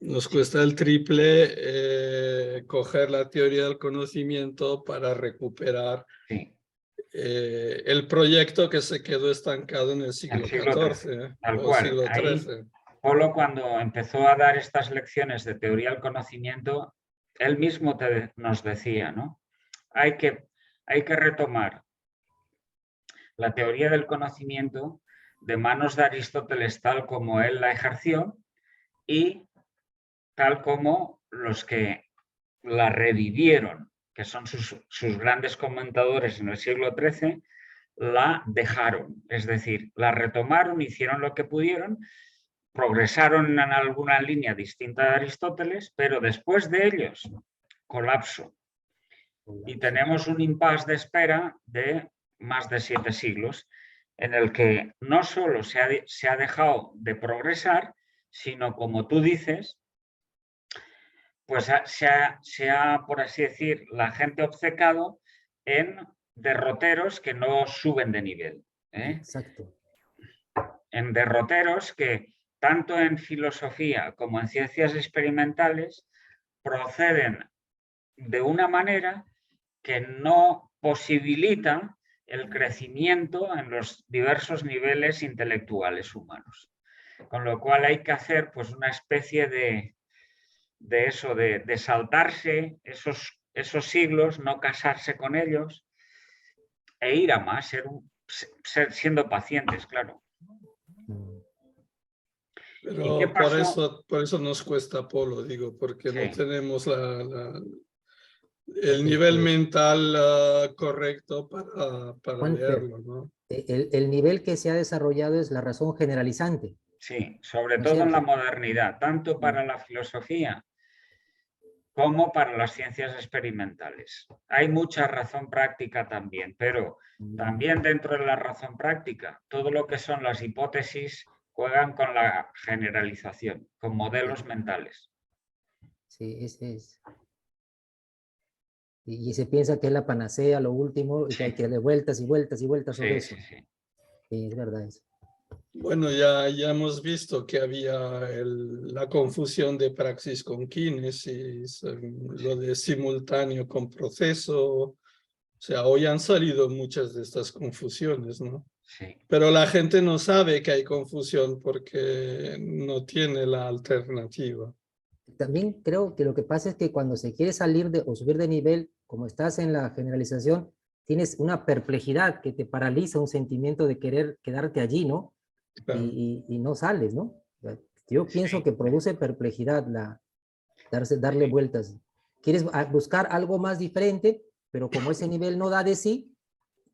Speaker 2: nos cuesta el triple coger la teoría del conocimiento para recuperar
Speaker 1: sí,
Speaker 2: el proyecto que se quedó estancado en el
Speaker 1: el
Speaker 2: siglo
Speaker 1: siglo XIII,
Speaker 2: XIV
Speaker 1: tal
Speaker 2: o el
Speaker 1: cual.
Speaker 2: siglo
Speaker 1: Ahí
Speaker 2: XIII.
Speaker 1: Polo, cuando empezó a dar estas lecciones de teoría del conocimiento, él mismo nos decía, ¿no? Hay que retomar la teoría del conocimiento de manos de Aristóteles tal como él la ejerció y tal como los que la revivieron, que son sus grandes comentadores en el siglo XIII, la dejaron. Es decir, la retomaron, hicieron lo que pudieron, progresaron en alguna línea distinta de Aristóteles, pero después de ellos, colapso. Y tenemos un impasse de espera de más de 7 siglos, en el que no solo se ha dejado de progresar, sino, como tú dices, pues se ha, por así decir, la gente obcecado en derroteros que no suben de nivel.
Speaker 3: Exacto.
Speaker 1: En derroteros que, tanto en filosofía como en ciencias experimentales, proceden de una manera que no posibilita el crecimiento en los diversos niveles intelectuales humanos. Con lo cual hay que hacer pues una especie de eso, de saltarse esos siglos, no casarse con ellos e ir a más, siendo pacientes, claro. ¿Y qué
Speaker 2: Pero
Speaker 1: pasó?
Speaker 2: por eso nos cuesta Polo, digo, porque no
Speaker 1: Sí,
Speaker 2: tenemos el
Speaker 3: El,
Speaker 2: nivel mental correcto para
Speaker 3: Juanfer,
Speaker 2: leerlo, ¿no?
Speaker 3: el nivel que se ha desarrollado es la razón generalizante,
Speaker 1: sí, sobre
Speaker 3: ¿no es
Speaker 1: todo en la
Speaker 3: cierto?
Speaker 1: modernidad, tanto para la filosofía como para las ciencias experimentales. Hay mucha razón práctica también, pero también dentro de la razón práctica, todo lo que son las hipótesis juegan con la generalización, con modelos mentales.
Speaker 3: Sí, ese es. Y se piensa que es la panacea, lo último, y que hay que darle vueltas y vueltas y vueltas sobre eso.
Speaker 1: Sí.
Speaker 3: Sí, es verdad eso.
Speaker 2: Bueno, ya hemos visto que había la confusión de praxis con kinesis, lo de simultáneo con proceso. O sea, hoy han salido muchas de estas confusiones, ¿no?
Speaker 1: Sí.
Speaker 2: Pero la gente no sabe que hay confusión porque no tiene la alternativa.
Speaker 3: También creo que lo que pasa es que cuando se quiere salir o subir de nivel, como estás en la generalización, tienes una perplejidad que te paraliza, un sentimiento de querer quedarte allí, ¿no?
Speaker 2: Claro.
Speaker 3: Y no sales, ¿no? Yo pienso que produce perplejidad darle vueltas. Quieres buscar algo más diferente, pero como ese nivel no da de sí,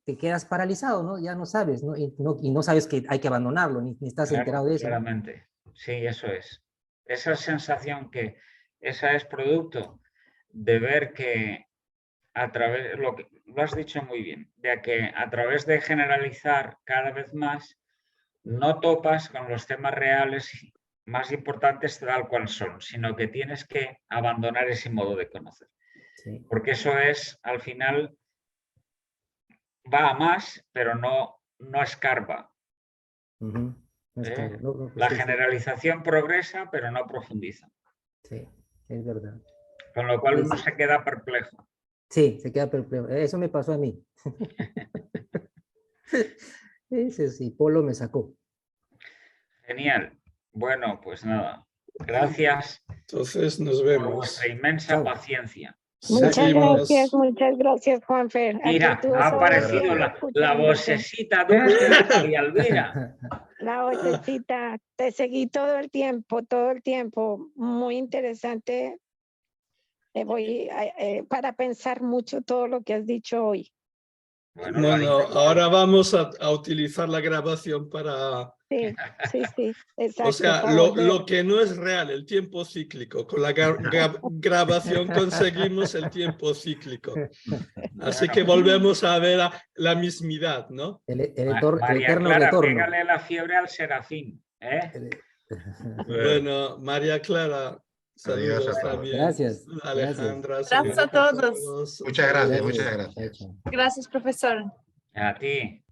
Speaker 3: te quedas paralizado, ¿no? Ya no sabes, ¿no? Y no sabes que hay que abandonarlo, ni estás
Speaker 1: Claro,
Speaker 3: enterado de eso.
Speaker 1: claramente. Sí, eso es. Esa sensación que esa es producto de ver que a través, lo has dicho muy bien, de que a través de generalizar cada vez más, no topas con los temas reales más importantes tal cual son, sino que tienes que abandonar ese modo de conocer.
Speaker 3: Sí.
Speaker 1: Porque eso es, al final, va a más, pero no escarba.
Speaker 3: Ujú. No es claro. No, no,
Speaker 1: La
Speaker 3: sí, sí.
Speaker 1: generalización progresa, pero no profundiza.
Speaker 3: Sí, es verdad.
Speaker 1: Con lo cual
Speaker 3: Sí,
Speaker 1: uno
Speaker 3: sí.
Speaker 1: se queda perplejo.
Speaker 3: Sí, se queda perplejo. Eso me pasó a mí. Ese sí, Polo me sacó.
Speaker 1: Genial. Bueno, pues nada. Gracias
Speaker 2: Entonces nos
Speaker 1: por
Speaker 2: vemos.
Speaker 1: vuestra inmensa
Speaker 3: Chao.
Speaker 1: paciencia.
Speaker 2: Seguimos.
Speaker 10: Muchas gracias, Juanfer.
Speaker 1: Mira, ha aparecido la vocecita dulce de María Elvira.
Speaker 10: La vocecita, te seguí todo el tiempo, muy interesante. Voy para pensar mucho todo lo que has dicho hoy.
Speaker 1: Bueno, lo has
Speaker 2: Bueno,
Speaker 1: dicho.
Speaker 2: ahora vamos a utilizar la grabación para...
Speaker 10: Sí, exacto.
Speaker 2: O sea,
Speaker 10: para
Speaker 2: lo
Speaker 10: volver.
Speaker 2: que no es real, el tiempo cíclico. Con la grabación conseguimos el tiempo cíclico. Así que volvemos a ver la mismidad, ¿no?
Speaker 3: El
Speaker 1: María
Speaker 3: eterno
Speaker 1: Clara,
Speaker 3: retorno.
Speaker 1: pégale la fiebre al Serafín.
Speaker 2: Bueno, María Clara, saludos
Speaker 7: Adiós a todos.
Speaker 2: también.
Speaker 3: Gracias.
Speaker 2: Alejandra,
Speaker 6: Gracias a
Speaker 2: saludos
Speaker 6: todos.
Speaker 7: Muchas gracias, muchas
Speaker 3: Gracias.
Speaker 7: gracias.
Speaker 3: Chao, chao.
Speaker 6: Gracias, profesor.
Speaker 1: A ti.